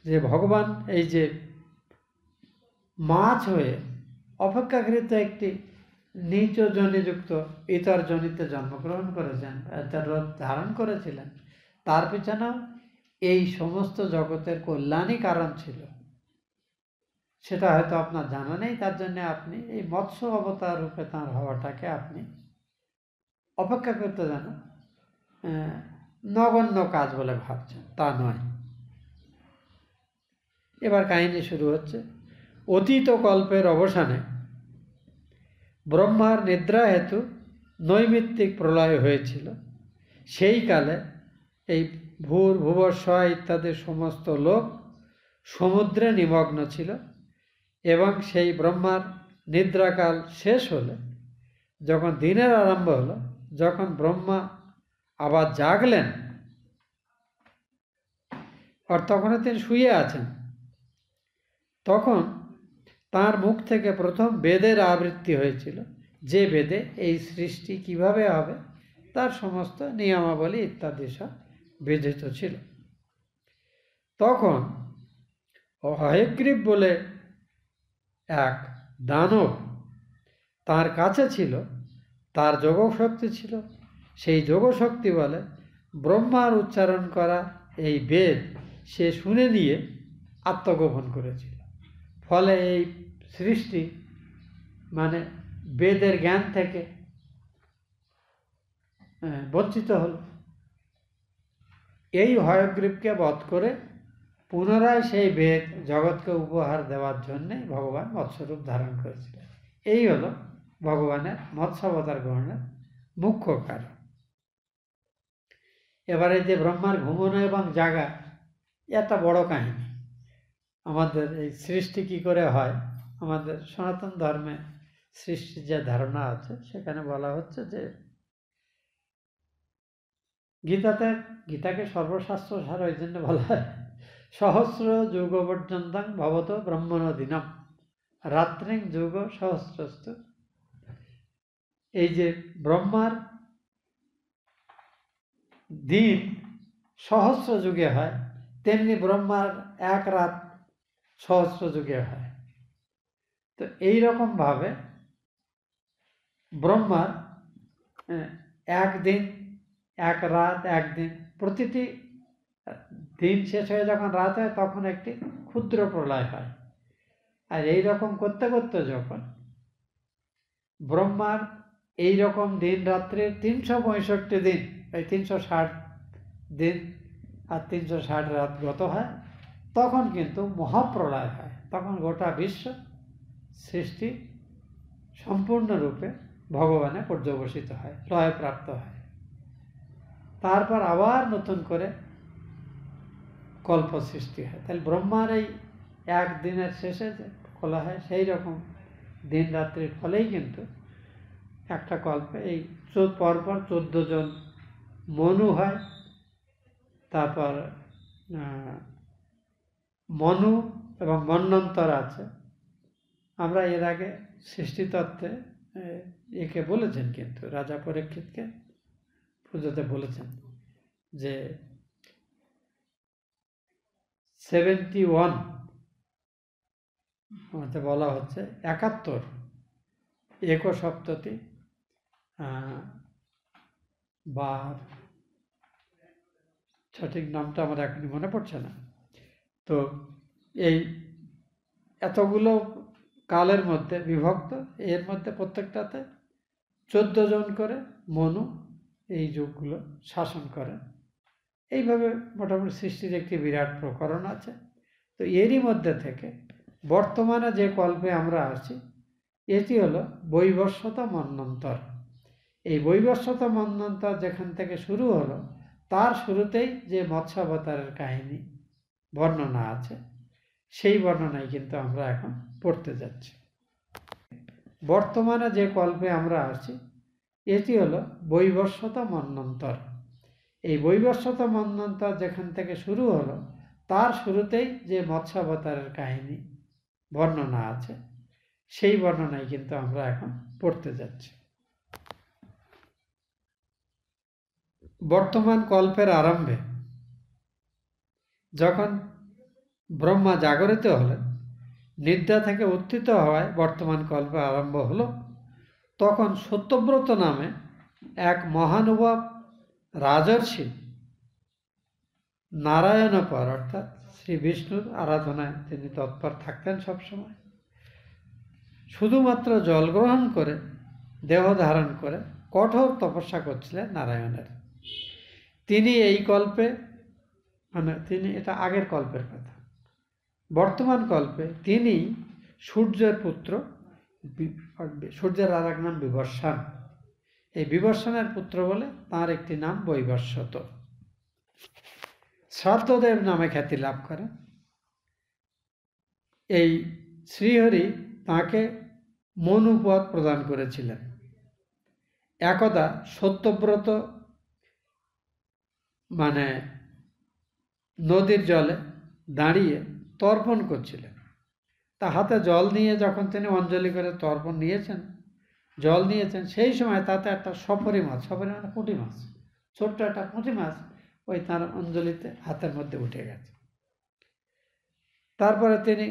যে ভগবান এই যে মাছ হয়ে অপেক্ষাকৃত একটি নিচ জনিযুক্ত ইতর জনিতে জন্মগ্রহণ করেছেন, তার রূপ ধারণ করেছিলেন, তার পিছনেও এই সমস্ত জগতের কল্যাণই কারণ ছিল। সেটা হয়তো আপনার জানা নেই, তার জন্য আপনি এই মৎস্য অবতার রূপে তাঁর হওয়াটাকে আপনি অপেক্ষাকৃত যেন নগণ্য কাজ বলে ভাবছেন, তা নয়। এবার কাহিনী শুরু হচ্ছে। অতীত কল্পের অবসানে ব্রহ্মার নিদ্রা হেতু নৈমিত্তিক প্রলয় হয়েছিল। সেই কালে এই ভূর্ভুবস্বয় ইত্যাদি সমস্ত লোক সমুদ্রে নিমগ্ন ছিল এবং সেই ব্রহ্মার নিদ্রাকাল শেষ হলে যখন দিনের আরম্ভ হলো, যখন ব্রহ্মা আবার জাগলেন, আর তখন তিনি শুয়ে আছেন, তখন তার মুখ থেকে প্রথম বেদের আবৃত্তি হয়েছিল, যে বেদে এই সৃষ্টি কিভাবে হবে তার সমস্ত নিয়মাবলী ইত্যাদি সব বিধিত ছিল। তখন হয়গ্রীব বলে এক দানব তার কাছে ছিল, তার যোগশক্তি ছিল। সেই যোগশক্তি বলে ব্রহ্মার উচ্চারণ করা এই বেদ সে শুনে নিয়ে আত্মগোপন করেছিল। ফলে এই সৃষ্টি মানে বেদের জ্ঞান থেকে বঞ্চিত হল। এই হয়গ্রীবকে বধ করে পুনরায় সেই বেদ জগৎকে উপহার দেওয়ার জন্যে ভগবান মৎস্যরূপ ধারণ করেছিলেন। এই হলো ভগবানের মৎস্যাবতার গ্রহণের মুখ্য কারণ। এবারে যে ব্রহ্মার ঘুমনো এবং জাগা, একটা বড় কাহিনী। আমাদের এই সৃষ্টি কি করে হয়, আমাদের সনাতন ধর্মে সৃষ্টির যে ধারণা আছে সেখানে বলা হচ্ছে যে গীতাকে সর্বশাস্ত্র সার ওই জন্য বলা হয় সহস্র যুগ পর্যন্তং ভবত ব্রহ্মণ দিনম রাত্রিং যুগ সহস্রস্ত। এই যে ব্রহ্মার দিন সহস্র যুগে হয়, তেমনি ব্রহ্মার এক রাত সহস্র যুগে হয়। তো এইরকম ভাবে ব্রহ্মার একদিন, এক রাত, একদিন, প্রতিটি দিন শেষ হয়ে যখন রাত হয় তখন একটি ক্ষুদ্র প্রলয় হয়। আর এইরকম করতে করতে যখন ব্রহ্মার এইরকম দিন রাত্রির 365 দিন, এই 360 দিন আর 360 রাত গত হয়, তখন কিন্তু মহাপ্রলয় হয়। তখন গোটা বিশ্ব সৃষ্টি সম্পূর্ণরূপে ভগবানে পর্যবসিত হয়, লয়প্রাপ্ত হয়। তারপর আবার নতুন করে কল্প সৃষ্টি হয়। তাহলে ব্রহ্মার এই একদিনের শেষে যে বলা হয়, সেই রকম দিন রাত্রির ফলেই কিন্তু একটা কল্পে এই পরপর 14 জন মনু হয়। তারপর মনু এবং মন্বন্তর আছে। আমরা এর আগে সৃষ্টিতত্ত্বে একে বলেছেন, কিন্তু রাজা পরীক্ষিতকে পুজোতে বলেছেন যে 71 আমাদের বলা হচ্ছে 71 একসপ্ততি বা সঠিক নামটা আমার এখনই মনে পড়ছে না। তো এই এতগুলো কালের মধ্যে বিভক্ত, এর মধ্যে প্রত্যেকটাতে 14 জন করে মনু এই যুগগুলো শাসন করেন। এইভাবে মোটামুটি সৃষ্টির একটি বিরাট প্রকরণ আছে। তো এরই মধ্যে থেকে বর্তমানে যে কল্পে আমরা আছি, এটি হলো বৈবস্বত মন্বন্তর। এই বৈবস্বত মন্বন্তর যেখান থেকে শুরু হলো, তার শুরুতেই যে মৎস্যাবতারের কাহিনী বর্ণনা আছে, সেই বর্ণনাই কিন্তু আমরা এখন পড়তে যাচ্ছি। বর্তমানে যে কল্পে আমরা আছি, এটি হলো বৈবস্বত মন্বন্তর। এই বৈবস্বত মন্বন্তর যেখান থেকে শুরু হলো, তার শুরুতেই যে মৎস্যাবতারের কাহিনী বর্ণনা আছে, সেই বর্ণনাই কিন্তু আমরা এখন পড়তে যাচ্ছি। বর্তমান কল্পের আরম্ভে যখন ব্রহ্মা জাগরিত হলেন, নিদ্রা থেকে উত্থিত হওয়ায় বর্তমান কল্প আরম্ভ হলো। তখন সত্যব্রত নামে এক মহানুভব রাজর্ষি নারায়ণপর অর্থাৎ শ্রী বিষ্ণুর আরাধনায় তিনি তৎপর থাকতেন সবসময়। শুধুমাত্র জল গ্রহণ করে দেহ ধারণ করে কঠোর তপস্যা করছিলেন নারায়ণের। তিনি এই কল্পে, তিনি, এটা আগের কল্পের কথা, বর্তমান কল্পে তিনি সূর্যের পুত্র, সূর্যের আর এক নাম বিবর্ষণ। এই বিবর্ষণের পুত্র বলে তার একটি নাম বৈবস্বত। শ্রাদ্ধদেব নামে খ্যাতি লাভ করেন। এই শ্রীহরি তাঁকে মনুপদ প্রদান করেছিলেন। একদা সত্যব্রত নদীর জলে দাঁড়িয়ে তর্পণ করছিলেন। তা হাতে জল নিয়ে যখন তিনি অঞ্জলি করে তর্পণ নিয়েছেন, জল নিয়েছেন, সেই সময় তাতে একটা সফরি মাছ, সফরি মানে পুঁটি মাছ, ছোট্ট একটা পুঁটি মাছ ওই তার অঞ্জলিতে হাতের মধ্যে উঠে গেছে। তারপরে তিনি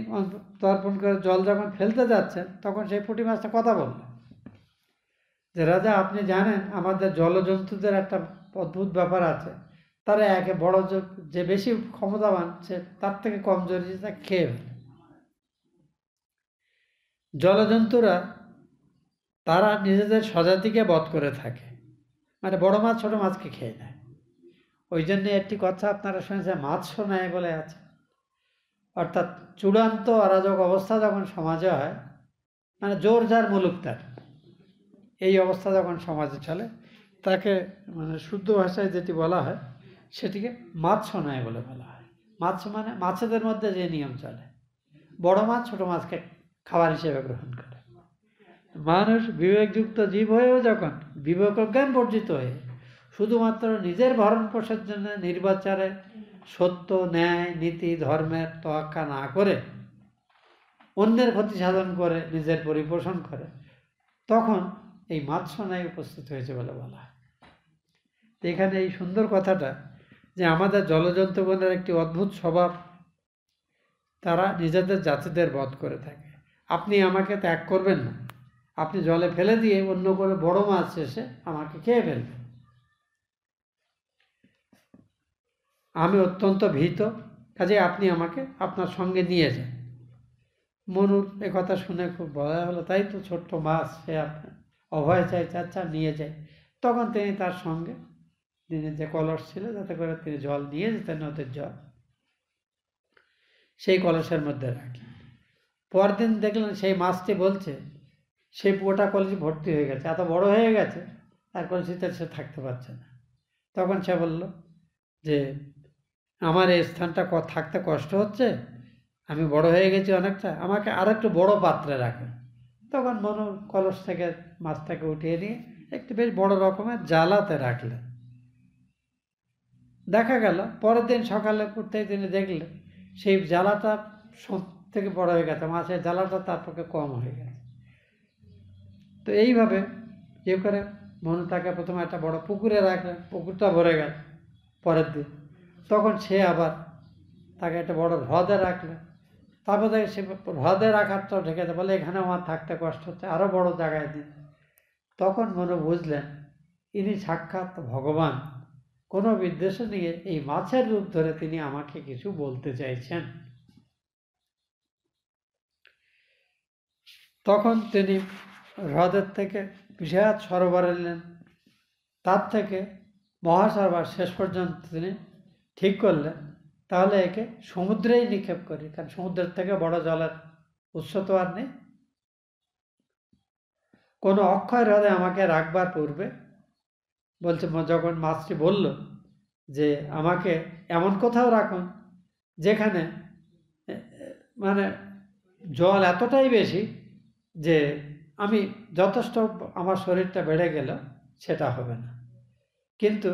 তর্পণ করে জল যখন ফেলতে যাচ্ছেন, তখন সেই পুঁটি মাছটা কথা বলল যে, রাজা, আপনি জানেন আমাদের জলজন্তুদের একটা অদ্ভুত ব্যাপার আছে, তারা একে বড় যে বেশি ক্ষমতাবান, সে তার থেকে কমজোরি তা খেয়ে ফেলে। জলজন্তুরা তারা নিজেদের স্বজাতিকে বধ করে থাকে, মানে বড় মাছ ছোট মাছকে খেয়ে নেয়। ওই জন্য একটি কথা আপনারা শুনেছেন, মাছ নেয় বলে আছে। অর্থাৎ চূড়ান্ত অরাজক অবস্থা যখন সমাজে হয়, মানে জোর যার মুলুক তার, এই অবস্থা যখন সমাজে চলে, তাকে শুদ্ধ ভাষায় যেটি বলা হয় সেটিকে মাছ নেয় বলে বলা হয়। মাছ মানে মাছেদের মধ্যে যে নিয়ম চলে, বড় মাছ ছোট মাছকে খাবার হিসেবে গ্রহণ করে। মানুষ বিবেকযুক্ত জীব হয়েও যখন বিবেকজ্ঞান বর্জিত হয়ে শুধুমাত্র নিজের ভরণ পোষণের জন্য নির্বাচারে সত্য, ন্যায়, নীতি, ধর্মের তোয়াক্কা না করে অন্যের ক্ষতি সাধন করে নিজের পরিপোষণ করে, তখন এই মাৎসনায় উপস্থিত হয়েছে বলে বলা হয়। এখানে এই সুন্দর কথাটা যে আমাদের জলজন্তুগণের একটি অদ্ভুত স্বভাব, তারা নিজেদের জাতিদের বধ করে থাকে। আপনি আমাকে ত্যাগ করবেন না, আপনি জলে ফেলে দিয়ে অন্য করে বড় মাছ এসে আমাকে খেয়ে ফেলবেন, আমি অত্যন্ত ভীত, কাজে আপনি আমাকে আপনার সঙ্গে নিয়ে যান। মনুর একথা শুনে খুব ভয় হলো, তাই তো ছোট্ট মাছ, সে আপনার অভয় চাই, আচ্ছা নিয়ে যায়। তখন তিনি তার সঙ্গে, তিনি যে কলস ছিল যাতে করে তিনি জল নিয়ে যেতেন, নদীর জল, সেই কলসের মধ্যে রাখলেন। পরদিন দেখলেন সেই মাছটি বলছে সেই ওটা কলসি ভর্তি হয়ে গেছে, এত বড় হয়ে গেছে আর কলসিতে সে থাকতে পারছে না। তখন সে বলল যে আমার এই স্থানটা থাকতে কষ্ট হচ্ছে, আমি বড় হয়ে গেছি অনেকটা, আমাকে আর একটু বড় পাত্রে রাখেন। তখন মনু কলস থেকে মাছটাকে উঠিয়ে নিয়ে একটু বেশ বড় রকমের জালাতে রাখলেন। দেখা গেল পরের দিন সকালে উঠতেই তিনি দেখলেন সেই জালাটা সব থেকে বড় হয়ে গেছে, মাছের জালাটা তার পক্ষে কম হয়ে গেছে। তো এইভাবে ইয়ে করে মনু তাকে প্রথমে একটা বড় পুকুরে রাখলেন, পুকুরটা ভরে গেল। পরের দিন তখন সে আবার তাকে একটা বড় হ্রদে রাখলেন। তারপরে সে হ্রদে রাখারটাও ঢেকেছে, বলে এখানে আমার থাকতে কষ্ট হচ্ছে, আরও বড় জায়গায় দিন। তখন মনু বুঝলেন ইনি সাক্ষাৎ ভগবান, কোনো বিদ্বেষ নিয়ে এই মাছের রূপ ধরে তিনি আমাকে কিছু বলতে চাইছেন। তখন তিনি হ্রদের থেকে বিরাট সরোবর এলেন, তার থেকে মহাসরোবর শেষ পর্যন্ত তিনি ঠিক করলেন তাহলে একে সমুদ্রেই নিক্ষেপ করি, কারণ সমুদ্রের থেকে বড় জলের উৎস তো আর নেই। কোনো অক্ষয় হ্রদে আমাকে রাখবার পূর্বে বলছে, যখন মাছটি বলল যে আমাকে এমন কোথাও রাখুন যেখানে মানে জল এতটাই বেশি যে আমি যথেষ্ট আমার শরীরটা বেড়ে গেল সেটা হবে না, কিন্তু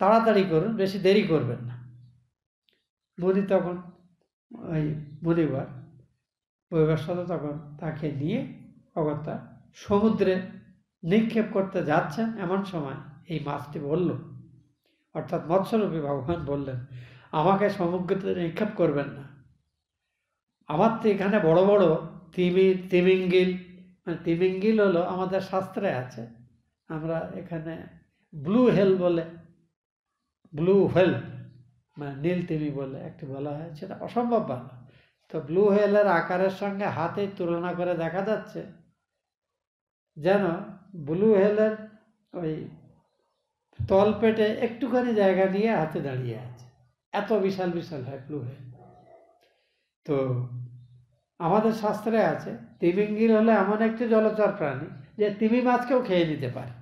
তাড়াতাড়ি করুন, বেশি দেরি করবেন না। মুনি তখন ওই মুনিবার বৈবস্বত তখন তাকে নিয়ে অগত্যা সমুদ্রে নিক্ষেপ করতে যাচ্ছেন। এমন সময় এই মাছটি বলল, অর্থাৎ মৎস্যরূপী ভগবান বললেন, আমাকে সমুদ্রে নিক্ষেপ করবেন না, আমার তো এখানে বড় বড় তিমিঙ্গিল, মানে তিমিঙ্গিল হলো আমাদের শাস্ত্রে আছে, আমরা এখানে ব্লু হেল বলে, ব্লু হেল মানে নীল তিমি বলে একটি বলা হয়, সেটা অসম্ভব ভালো। তো ব্লু হেলের আকারের সঙ্গে হাতে তুলনা করে দেখা যাচ্ছে যেন ব্লু হেলের ওই তলপেটে একটুখানি জায়গা নিয়ে হাতে দাঁড়িয়ে আছে, এত বিশাল বিশাল হয় ব্লু হেল। তো আমাদের শাস্ত্রে আছে তিমিঙ্গিল হলো এমন একটি জলচর প্রাণী যে তিমি মাছকেও খেয়ে নিতে পারে,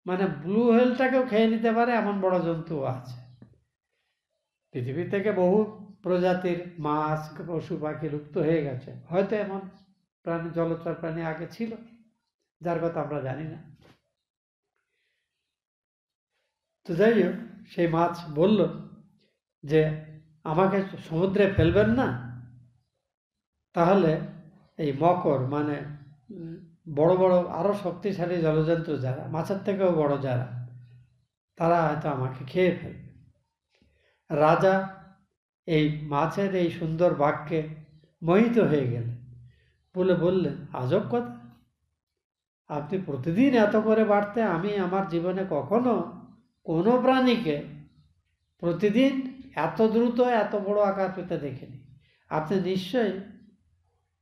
মানে ব্লু হেলটাকেও খেয়ে নিতে পারে, এমন বড় জন্তুও আছে। পৃথিবী থেকে বহু প্রজাতির মাছ পশু পাখি লুপ্ত হয়ে গেছে, হয়তো এমন প্রাণী জলচর প্রাণী আগে ছিল যার কথা আমরা জানি না। তো যাই হোক, সেই মাছ বলল যে আমাকে সমুদ্রে ফেলবেন না, তাহলে এই মকর মানে বড় বড় আরো শক্তিশালী জলজন্তু যারা, মাছের থেকেও বড় যারা, তারা হয়তো আমাকে খেয়ে ফেলবে। রাজা এই মাছের এই সুন্দর বাক্যে মোহিত হয়ে গেলেন, বললেন আজব কথা, আপনি প্রতিদিন এত করে বাড়তে, আমি আমার জীবনে কখনো কোনো প্রাণীকে প্রতিদিন এত দ্রুত এত বড় আকার পেতে দেখিনি। আপনি নিশ্চয়ই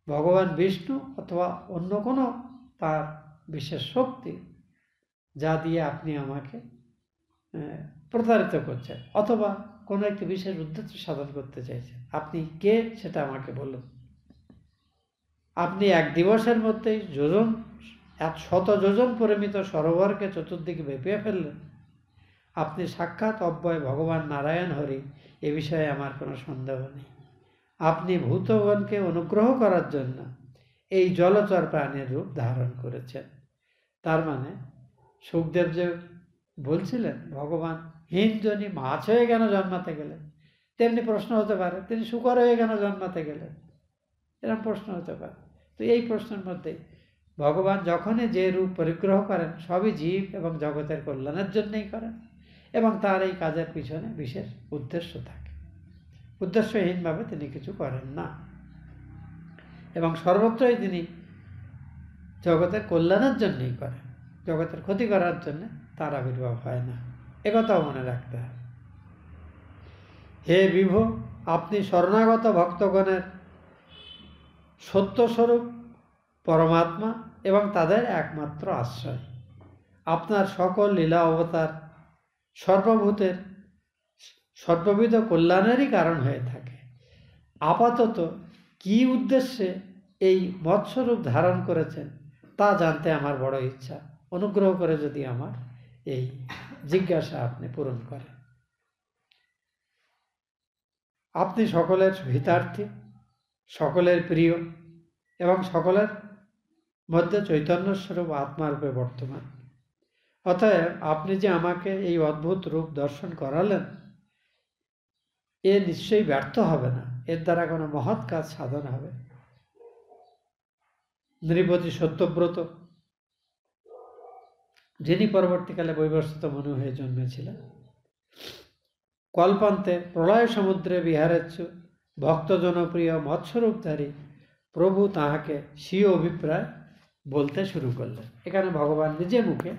ভগবান বিষ্ণু অথবা অন্য কোনো তার বিশেষ শক্তি, যা দিয়ে আপনি আমাকে প্রতারিত করছেন, অথবা কোনো একটি বিশেষ উদ্দেশ্য সাধন করতে চাইছেন। আপনি কে সেটা আমাকে বলুন। আপনি এক দিবসের মধ্যেই শত যোজন পরিমিত সরোবরকে চতুর্দিকে ভেপিয়ে ফেললেন। আপনি সাক্ষাৎ অব্যয় ভগবান নারায়ণ হরি, এ বিষয়ে আমার কোনো সন্দেহ নেই। আপনি ভূতগণকে অনুগ্রহ করার জন্য এই জলচর প্রাণীর রূপ ধারণ করেছেন। তার মানে সুখদেব যে বলছিলেন ভগবান হীনজনী মাছ হয়ে কেন জন্মাতে গেলেন, তেমনি প্রশ্ন হতে পারে তিনি শুকর হয়ে কেন জন্মাতে গেলেন, এরকম প্রশ্ন হতে পারে। তো এই প্রশ্নের মধ্যে ভগবান যখনই যে রূপ পরিগ্রহ করেন সবই জীব এবং জগতের কল্যাণের জন্যই করেন, এবং তার এই কাজের পিছনে বিশেষ উদ্দেশ্য থাকে, উদ্দেশ্যহীনভাবে তিনি কিছু করেন না, এবং সর্বত্রই তিনি জগতের কল্যাণের জন্যই করেন, জগতের ক্ষতি করার জন্য তার আবির্ভাব হয় না, একথাও মনে রাখতে হবে। হে বিভো, আপনি শরণাগত ভক্তগণের সত্যস্বরূপ পরমাত্মা এবং তাদের একমাত্র আশ্রয়। আপনার সকল লীলা অবতার সর্বভূতের সর্ববিধ কল্যাণেরই কারণ হয়ে থাকে। আপাতত কি উদ্দেশ্যে এই মৎস্যরূপ ধারণ করেছেন তা জানতে আমার বড় ইচ্ছা। অনুগ্রহ করে যদি আমার এই জিজ্ঞাসা আপনি পূরণ করেন। আপনি সকলের হিতার্থী, সকলের প্রিয় এবং সকলের মধ্যে চৈতন্যস্বরূপ আত্মারূপে বর্তমান। অতএব আপনি যে আমাকে এই অদ্ভুত রূপ দর্শন করালেন, এ নিশ্চয়ই ব্যর্থ হবে না। এর দ্বারা কোনো মহৎ কাজ সাধন হবে। নৃপতি সত্যব্রত, যিনি পরবর্তীকালে বৈবস্বত মনু হয়ে জন্মেছিলেন, কল্পান্তে প্রলয় সমুদ্রে বিহারেচ্ছু ভক্ত জনপ্রিয় মৎস্যরূপধারী প্রভু তাহাকে স্বীয় অভিপ্রায় বলতে শুরু করলেন। এখানে ভগবান নিজে মুখে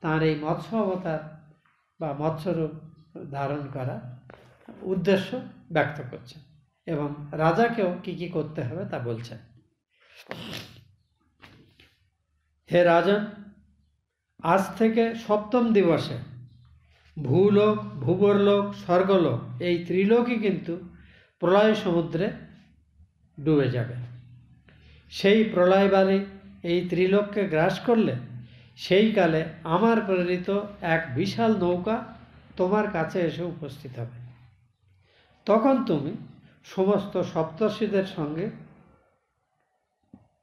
তাঁর এই মৎস্য অবতার বা মৎস্যরূপ ধারণ করা উদ্দেশ্য ব্যক্ত করছেন এবং রাজাকেও কি কি করতে হবে তা বলছেন। হে রাজন, আজ থেকে সপ্তম দিবসে ভূলোক, ভূবরলোক, স্বর্গলোক এই ত্রিলোকই কিন্তু প্রলয় সমুদ্রে ডুবে যাবে। সেই প্রলয়বারী এই ত্রিলোককে গ্রাস করলে সেই কালে আমার প্রেরিত এক বিশাল নৌকা তোমার কাছে এসে উপস্থিত হবে। তখন তুমি সমস্ত সপ্তর্ষিদের সঙ্গে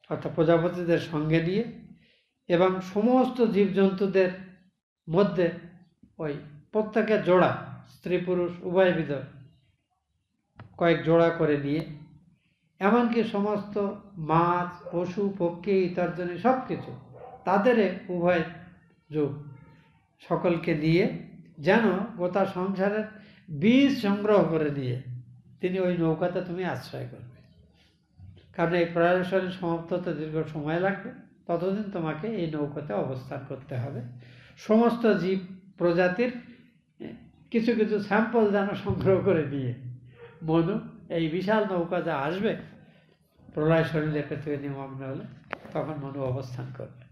অর্থাৎ প্রজাপতিদের সঙ্গে নিয়ে এবং সমস্ত জীবজন্তুদের মধ্যে ওই প্রত্যেকের জোড়া, স্ত্রী পুরুষ উভয়বিধ কয়েক জোড়া করে নিয়ে, এমনকি সমস্ত মাছ, পশু, পক্ষী, ইতর্জনী সব কিছু তাদের উভয় যুগ সকলকে নিয়ে যেন গোটা সংসারের বীজ সংগ্রহ করে নিয়ে তিনি ওই নৌকাতে তুমি আশ্রয় করবে। কারণ এই প্রয়াসের সমাপ্ত হতে দীর্ঘ সময় লাগবে, ততদিন তোমাকে এই নৌকাতে অবস্থান করতে হবে। সমস্ত জীব প্রজাতির কিছু কিছু স্যাম্পল যেন সংগ্রহ করে নিয়ে মনু এই বিশাল নৌকা যা আসবে প্রলয় শরীরে পৃথিবী নিমগ্ন হলে তখন মনু অবস্থান করবে।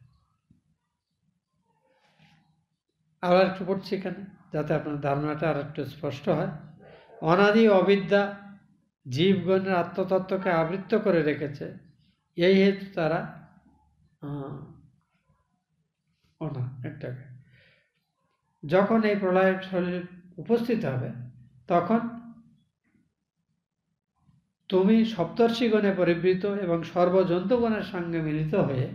আবার একটু পড়ছি এখানে যাতে আপনার ধারণাটা আর একটু স্পষ্ট হয়। অনাদি অবিদ্যা জীবগণের আত্মতত্ত্বকে আবৃত্ত করে রেখেছে, এই হেতু তারা একটাকে যখন এই প্রলয় শরীর উপস্থিত হবে তখন তুমি সপ্তর্ষিগণে পরিবৃত এবং সর্বজন্তুগণের সঙ্গে মিলিত হয়ে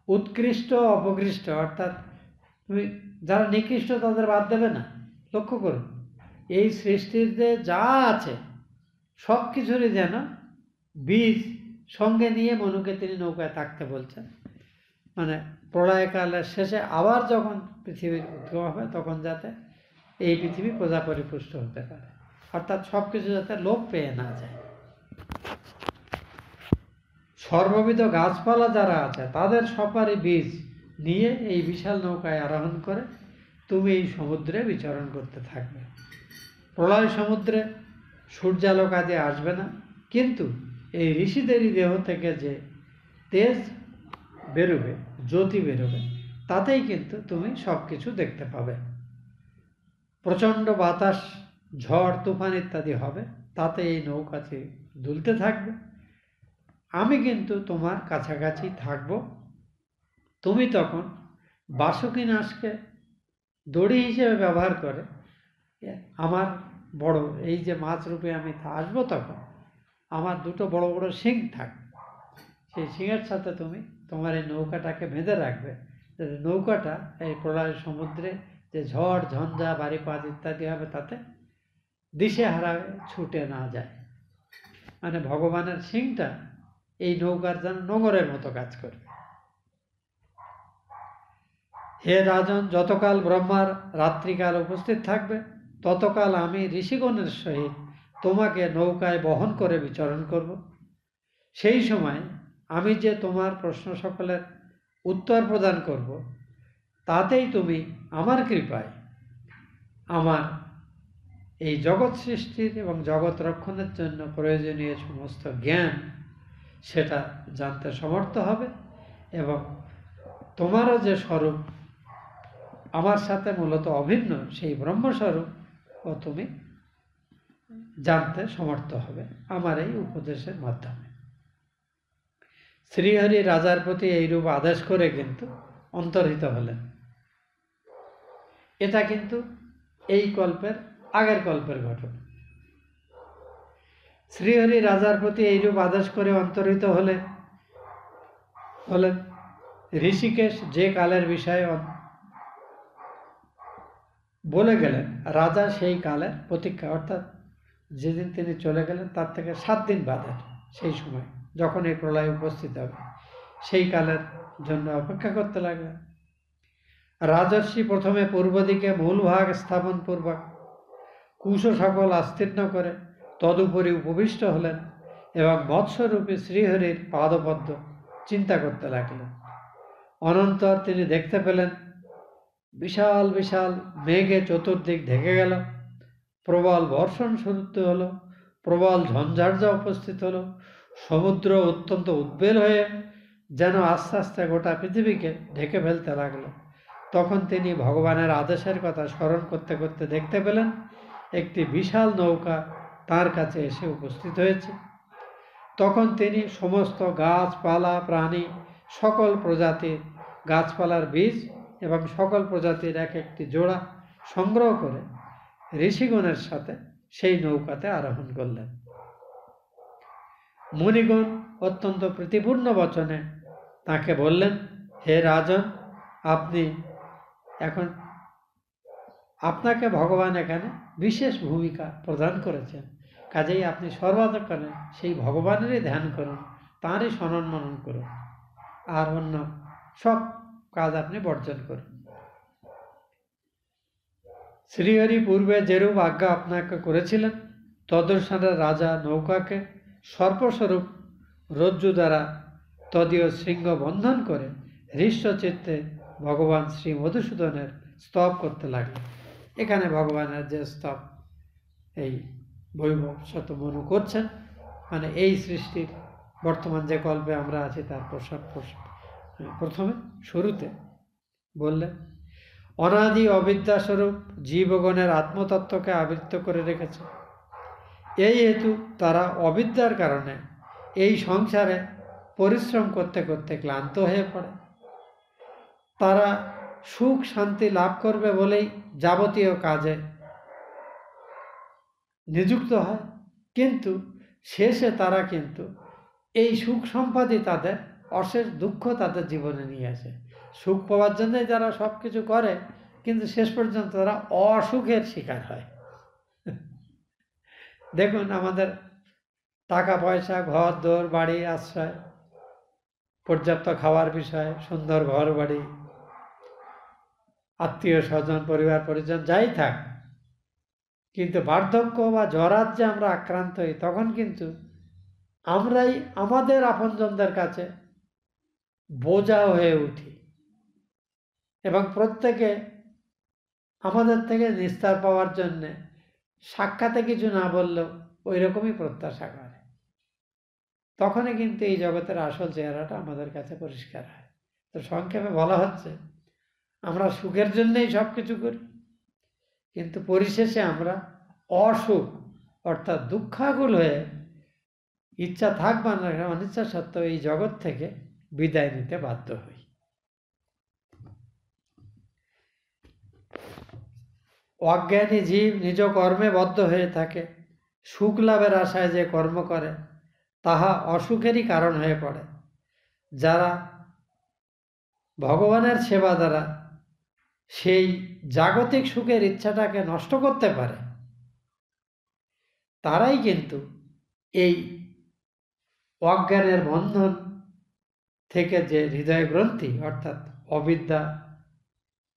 উৎকৃষ্ট অপকৃষ্ট অর্থাৎ তুমি যারা নিকৃষ্ট তাদের বাদ দেবে না। লক্ষ্য করুন, এই সৃষ্টিতে যা আছে সব কিছুরই যেন বীজ সঙ্গে নিয়ে মনুকে তিনি নৌকায় থাকতে বলছেন। মানে প্রলয়কালের শেষে আবার যখন পৃথিবীর উদ্গম হবে তখন যাতে এই পৃথিবী প্রজা পরিপুষ্ট হতে পারে, অর্থাৎ সব কিছু যাতে লোপ পেয়ে না যায়। সর্ববিধ গাছপালা যারা আছে তাদের সবারই বীজ নিয়ে এই বিশাল নৌকায় আরোহণ করে তুমি এই সমুদ্রে বিচরণ করতে থাকবে। প্রলয় সমুদ্রে সূর্যালোক আদি আসবে না, কিন্তু এই ঋষিদেরই দেহ থেকে যে তেজ বেরোবে, জ্যোতি বেরোবে, তাতেই কিন্তু তুমি সব কিছু দেখতে পাবে। প্রচণ্ড বাতাস, ঝড়, তুফান ইত্যাদি হবে, তাতে এই নৌকাটি দুলতে থাকবে। আমি কিন্তু তোমার কাছাকাছি থাকব। তুমি তখন বাসুকীনাশকে দড়ি হিসেবে ব্যবহার করে আমার বড় এই যে মাছ রূপে আমি আসবো, তখন আমার দুটো বড় বড় শিং থাকবে। সেই শিংয়ের সাথে তুমি তোমার এই নৌকাটাকে বেঁধে রাখবে, যাতে নৌকাটা এই প্রলয় সমুদ্রে যে ঝড় ঝঞ্ঝা বারিপাত ইত্যাদি হবে তাতে দিশেহারা ছুটে না যায়। মানে ভগবানের শিংটা এই নৌকার যেন নোঙরের মতো কাজ করবে। হে রাজন, যতকাল ব্রহ্মার রাত্রিকাল উপস্থিত থাকবে ততকাল আমি ঋষিগণের সহিত তোমাকে নৌকায় বহন করে বিচরণ করব। সেই সময় আমি যে তোমার প্রশ্ন সকলের উত্তর প্রদান করব, তাতেই তুমি আমার কৃপায় আমার এই জগৎ সৃষ্টির এবং জগৎ রক্ষণের জন্য প্রয়োজনীয় সমস্ত জ্ঞান সেটা জানতে সমর্থ হবে এবং তোমারও যে স্বরূপ আমার সাথে মূলত অভিন্ন সেই ব্রহ্মস্বরূপ ও তুমি জানতে সমর্থ হবে আমার এই উপদেশের মাধ্যমে। শ্রীহরি রাজার প্রতি এইরূপ আদেশ করে কিন্তু অন্তর্হিত হলেন। এটা কিন্তু এই কল্পের আগের কল্পের ঘটনা। শ্রীহরি রাজার প্রতি এইরূপ আদেশ করে অন্তর্হিত হলেন। ঋষিকেশ যে কালের বিষয়ে বলে গেলেন, রাজা সেই কালের প্রতীক্ষা, অর্থাৎ যেদিন তিনি চলে গেলেন তার থেকে 7 দিন বাদে সেই সময় যখন এই প্রলয় উপস্থিত হবে সেই কালের জন্য অপেক্ষা করতে লাগলেন। রাজর্ষি প্রথমে পূর্ব দিকে মূল ভাগ স্থাপন পূর্বক কুশ সকল আস্তীর্ণ করে তদুপরি উপবিষ্ট হলেন এবং মৎস্যরূপী শ্রীহরির পাদপদ্ম চিন্তা করতে লাগলেন। অনন্তর তিনি দেখতে পেলেন বিশাল বিশাল মেঘে চতুর্দিক ঢেকে গেল, প্রবল বর্ষণ শুরু হলো, প্রবল ঝঞ্ঝার্যা উপস্থিত হলো, সমুদ্র অত্যন্ত উদ্বেল হয়ে যেন আস্তে আস্তে গোটা পৃথিবীকে ঢেকে ফেলতে লাগলো। তখন তিনি ভগবানের আদেশের কথা স্মরণ করতে করতে দেখতে পেলেন একটি বিশাল নৌকা তার কাছে এসে উপস্থিত হয়েছে। তখন তিনি সমস্ত গাছপালা প্রাণী সকল প্রজাতির গাছপালার বীজ এবং সকল প্রজাতির এক একটি জোড়া সংগ্রহ করে ঋষিগণের সাথে সেই নৌকাতে আরোহণ করলেন। মুনিগণ অত্যন্ত প্রীতিপূর্ণ বচনে তাকে বললেন, হে রাজন, আপনি এখন আপনাকে ভগবান এখানে বিশেষ ভূমিকা প্রদান করেছেন, কাজেই আপনি সর্বদাকালে সেই ভগবানেরই ধ্যান করুন, তাঁরই স্মরণ মনন করুন, আর অন্য সব কাজ আপনি বর্জন করুন। শ্রীহরি পূর্বে যেরূপ আজ্ঞা আপনাকে করেছিলেন তদনুসারে রাজা নৌকাকে সর্পস্বরূপ রজ্জু দ্বারা তদীয় শৃঙ্গ বন্ধন করে হৃষ্টচিত্তে ভগবান শ্রী মধুসূদনের স্তব করতে লাগলেন। এখানে ভগবানের যে স্তব এই বৈভব শতমনু করছেন, মানে এই সৃষ্টির বর্তমান যে কল্পে আমরা আছি তার প্রথমে শুরুতে বললেন, অনাদি অবিদ্যাস্বরূপ জীবগণের আত্মতত্ত্বকে আবৃত্ত করে রেখেছে। এই হেতু তারা অবিদ্যার কারণে এই সংসারে পরিশ্রম করতে করতে ক্লান্ত হয়ে পড়ে। তারা সুখ শান্তি লাভ করবে বলেই যাবতীয় কাজে নিযুক্ত হয়, কিন্তু শেষে তারা কিন্তু এই সুখ সম্পদই তাদের অশেষ দুঃখ তাদের জীবনে নিয়ে আসে। সুখ পাওয়ার জন্যই যারা সব কিছু করে, কিন্তু শেষ পর্যন্ত তারা অসুখের শিকার হয়। দেখুন, আমাদের টাকা পয়সা, ঘর দোর বাড়ি আশ্রয়, পর্যাপ্ত খাওয়ার বিষয়, সুন্দর ঘর বাড়ি, আত্মীয় স্বজন পরিবার পরিজন যাই থাক, কিন্তু বার্ধক্য বা জরাজ্যে আমরা আক্রান্ত হই, তখন কিন্তু আমরাই আমাদের আপনজনদের কাছে বোঝা হয়ে উঠি এবং প্রত্যেকে আমাদের থেকে নিস্তার পাওয়ার জন্যে সাক্ষাতে কিছু না বললেও ওই রকমই প্রত্যাশা করে। তখনই কিন্তু এই জগতের আসল চেহারাটা আমাদের কাছে পরিষ্কার হয়। তো সংক্ষেপে বলা হচ্ছে, আমরা সুখের জন্যই সব কিছু করি, কিন্তু পরিশেষে আমরা অসুখ অর্থাৎ দুঃখাকুল হয়ে ইচ্ছা থাক বা না অনিচ্ছা সত্ত্বেও এই জগৎ থেকে বিদায় নিতে বাধ্য হই। অজ্ঞানী জীব নিজ কর্মে বদ্ধ হয়ে থাকে। সুখ লাভের আশায় যে কর্ম করে তাহা অসুখেরই কারণ হয়ে পড়ে। যারা ভগবানের সেবা দ্বারা সেই জাগতিক সুখের ইচ্ছাটাকে নষ্ট করতে পারে, তারাই কিন্তু এই অজ্ঞানের বন্ধন থেকে যে হৃদয় গ্রন্থি অর্থাৎ অবিদ্যা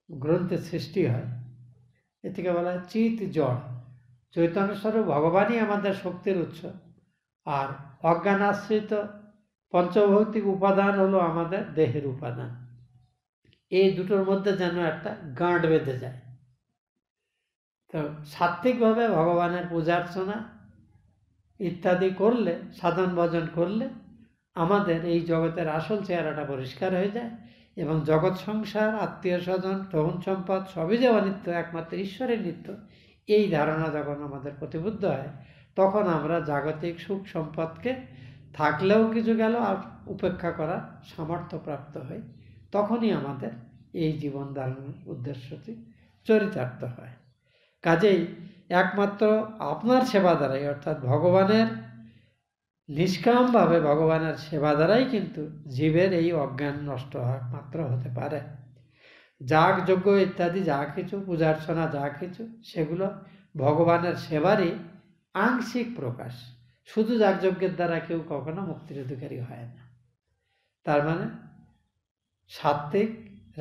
গ্রন্থের সৃষ্টি হয়, এ থেকে বলা হয় চিৎ জড়। চৈতন্যস্বরূপ ভগবানই আমাদের শক্তির উৎস, আর অজ্ঞানাশ্রিত পঞ্চভৌতিক উপাদান হলো আমাদের দেহের উপাদান। এই দুটোর মধ্যে যেন একটা গাঁট বেঁধে যায়। তো সাত্ত্বিকভাবে ভগবানের পূজার্চনা ইত্যাদি করলে, সাধন ভজন করলে আমাদের এই জগতের আসল চেহারাটা পরিষ্কার হয়ে যায় এবং জগৎ সংসার, আত্মীয় স্বজন, ধন সম্পদ সবই যে অনিত্য, একমাত্র ঈশ্বরের নিত্য, এই ধারণা যখন আমাদের প্রতিবুদ্ধ হয়, তখন আমরা জাগতিক সুখ সম্পদকে থাকলেও কিছু গেল আর উপেক্ষা করার সামর্থ্য প্রাপ্ত হই। তখনই আমাদের এই জীবন ধারণের উদ্দেশ্যটি চরিতার্থ হয়। কাজেই একমাত্র আপনার সেবা দ্বারাই, অর্থাৎ ভগবানের নিষ্কামভাবে ভগবানের সেবা দ্বারাই কিন্তু জীবের এই অজ্ঞান নষ্ট মাত্র হতে পারে। যাগ যজ্ঞ ইত্যাদি যা কিছু পূজার্চনা যা কিছু, সেগুলো ভগবানের সেবারই আংশিক প্রকাশ। শুধু যাগযজ্ঞের দ্বারা কেউ কখনো মুক্তির অধিকারী হয় না। তার মানে সাত্ত্বিক,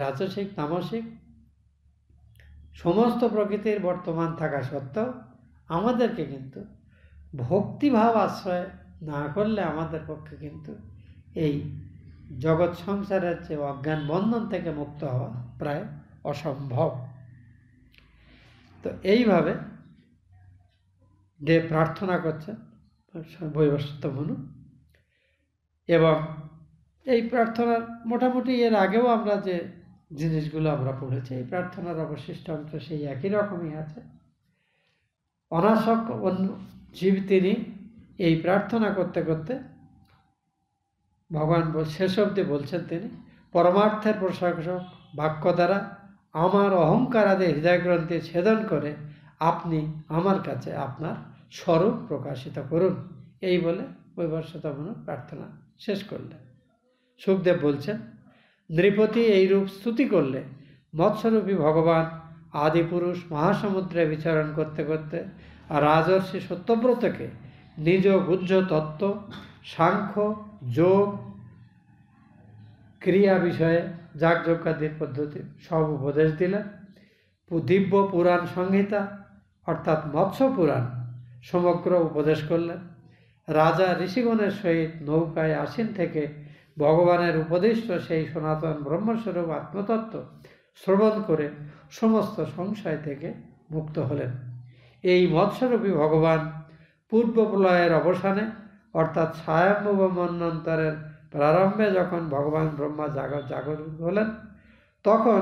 রাজসিক, তামসিক সমস্ত প্রকৃতির বর্তমান থাকা সত্ত্বেও আমাদেরকে কিন্তু ভক্তিভাব আশ্রয় না করলে আমাদের পক্ষে কিন্তু এই জগৎ সংসারের যে অজ্ঞান বন্ধন থেকে মুক্ত হওয়া প্রায় অসম্ভব। তো এইভাবে যে প্রার্থনা করছেন বৈবস্বত মনু, এবং এই প্রার্থনার মোটামুটি এর আগেও আমরা যে জিনিসগুলো আমরা পড়েছি, এই প্রার্থনার অবশিষ্ট অংশ সেই একই রকমই আছে। অনাসক অন্য জীব তিনি এই প্রার্থনা করতে করতে ভগবান শেষ অবধি বলছেন, তিনি পরমার্থের প্রশাসক বাক্য দ্বারা আমার অহংকার আদি হৃদয়গ্রন্থি ছেদন করে আপনি আমার কাছে আপনার স্বরূপ প্রকাশিত করুন। এই বলে বৈবস্বত মনু প্রার্থনা শেষ করলেন। সুখদেব বলছেন, নৃপতি এই রূপ স্তুতি করলে মৎস্যরূপী ভগবান আদিপুরুষ মহাসমুদ্রে বিচরণ করতে করতে রাজর্ষি সত্যব্রতকে নিজ গুহ্য তত্ত্ব, সাংখ্য, যোগ, ক্রিয়া বিষয়ে যাগযজ্ঞাদির পদ্ধতি সব উপদেশ দিলেন। দিব্য পুরাণ সংহিতা অর্থাৎ মৎস্য পুরাণ সমগ্র উপদেশ করলেন। রাজা ঋষিগণের সহিত নৌকায় আসীন থেকে ভগবানের উপদিষ্ট সেই সনাতন ব্রহ্মস্বরূপ আত্মতত্ত্ব শ্রবণ করে সমস্ত সংশয় থেকে মুক্ত হলেন। এই মৎস্যরূপী ভগবান পূর্ব প্রলয়ের অবসানে অর্থাৎ স্বয়ম্ভব মন্বন্তরের প্রারম্ভে যখন ভগবান ব্রহ্মা জাগরণ হলেন, তখন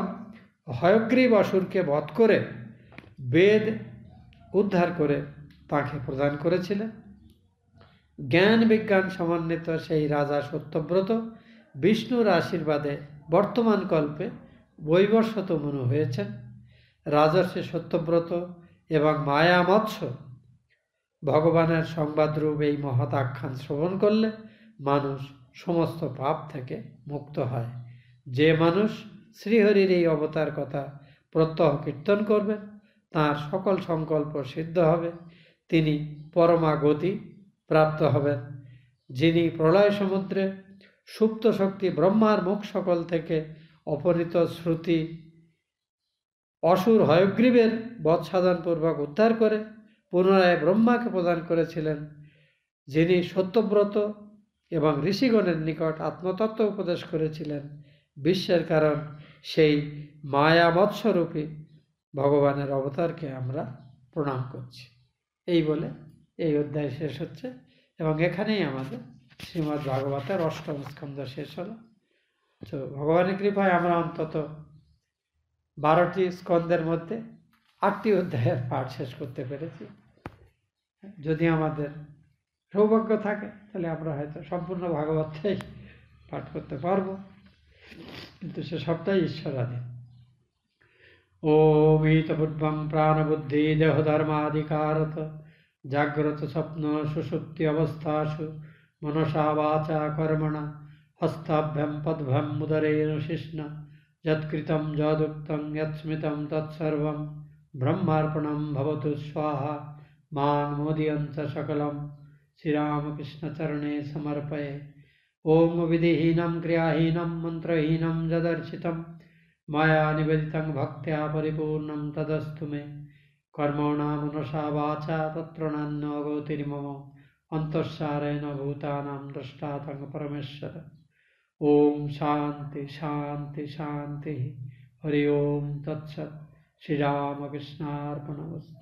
হয়গ্রীব অসুরকে বধ করে বেদ উদ্ধার করে তাকে প্রদান করেছিলেন। জ্ঞান বিজ্ঞান সমন্বিত সেই রাজা সত্যব্রত বিষ্ণুর আশীর্বাদে বর্তমান কল্পে বৈবস্বত মনু হয়েছেন। রাজর্ষি সত্যব্রত এবং মায়া মৎস্য ভগবানের সংবাদরূপ এই মহৎ আখ্যান শ্রবণ করলে মানুষ সমস্ত পাপ থেকে মুক্ত হয়। যে মানুষ শ্রীহরির এই অবতার কথা প্রত্যহ কীর্তন করবেন, তাঁর সকল সংকল্প সিদ্ধ হবে, তিনি পরমা গতি প্রাপ্ত হবেন। যিনি প্রলয় সমুদ্রে সুপ্ত শক্তি ব্রহ্মার মুখ সকল থেকে অপহৃত শ্রুতি অসুর হয়গ্রীবের বধ সাধনপূর্বক উদ্ধার করে পুনরায় ব্রহ্মাকে প্রদান করেছিলেন, যিনি সত্যব্রত এবং ঋষিগণের নিকট আত্মতত্ত্ব উপদেশ করেছিলেন, বিশ্বের কারণ সেই মায়া মৎস্যরূপী ভগবানের অবতারকে আমরা প্রণাম করছি। এই বলে এই অধ্যায় শেষ হচ্ছে, এবং এখানেই আমাদের শ্রীমদ্ ভাগবতের অষ্টম স্কন্ধ শেষ হলো। তো ভগবানের কৃপায় আমরা অন্তত 12টি স্কন্ধের মধ্যে 8টি অধ্যায়ের পাঠ শেষ করতে পেরেছি। যদি আমাদের সৌভাগ্য থাকে তাহলে আমরা হয়তো সম্পূর্ণ ভাগবতটাই পাঠ করতে পারবো, কিন্তু সে সবটাই ঈশ্বরাধীন। ওম ইতপূর্বং প্রাণবুদ্ধি দেহধর্মাধিকারত জাগ্রত স্বপ্ন সুষুপ্তি অবস্থাসু মনসা বাচা কর্মণা হস্তাভ্যাম পদ্ভ্যাম উদরেণ শিষ্ণ যৎকৃতম যদুক্তং যৎস্মৃতং তৎসর্বং ব্রহ্মার্পণম ভবতু স্বাহা মাং মোদয়ঞ্চ সকলম শ্রীরামকৃষ্ণচরণে সমর্পয়ে। ওম বিধিহীনম ক্রিয়াহীনম মন্ত্রহীনম যদর্চিতম মায়া নিবেদিतं ভক্ত্যা পরিপূর্ণं তদস্তু মে। কর্মণা মনসা বাচা তত্র নান্য গতির্মম অন্তঃসারেণ ভূতানাং দ্রষ্টাতং পরমেশ্বর। ওম শান্তি শান্তি শান্তি। হরি ওম তৎসৎ। শ্রীরামকৃষ্ণার্পণমস্তু।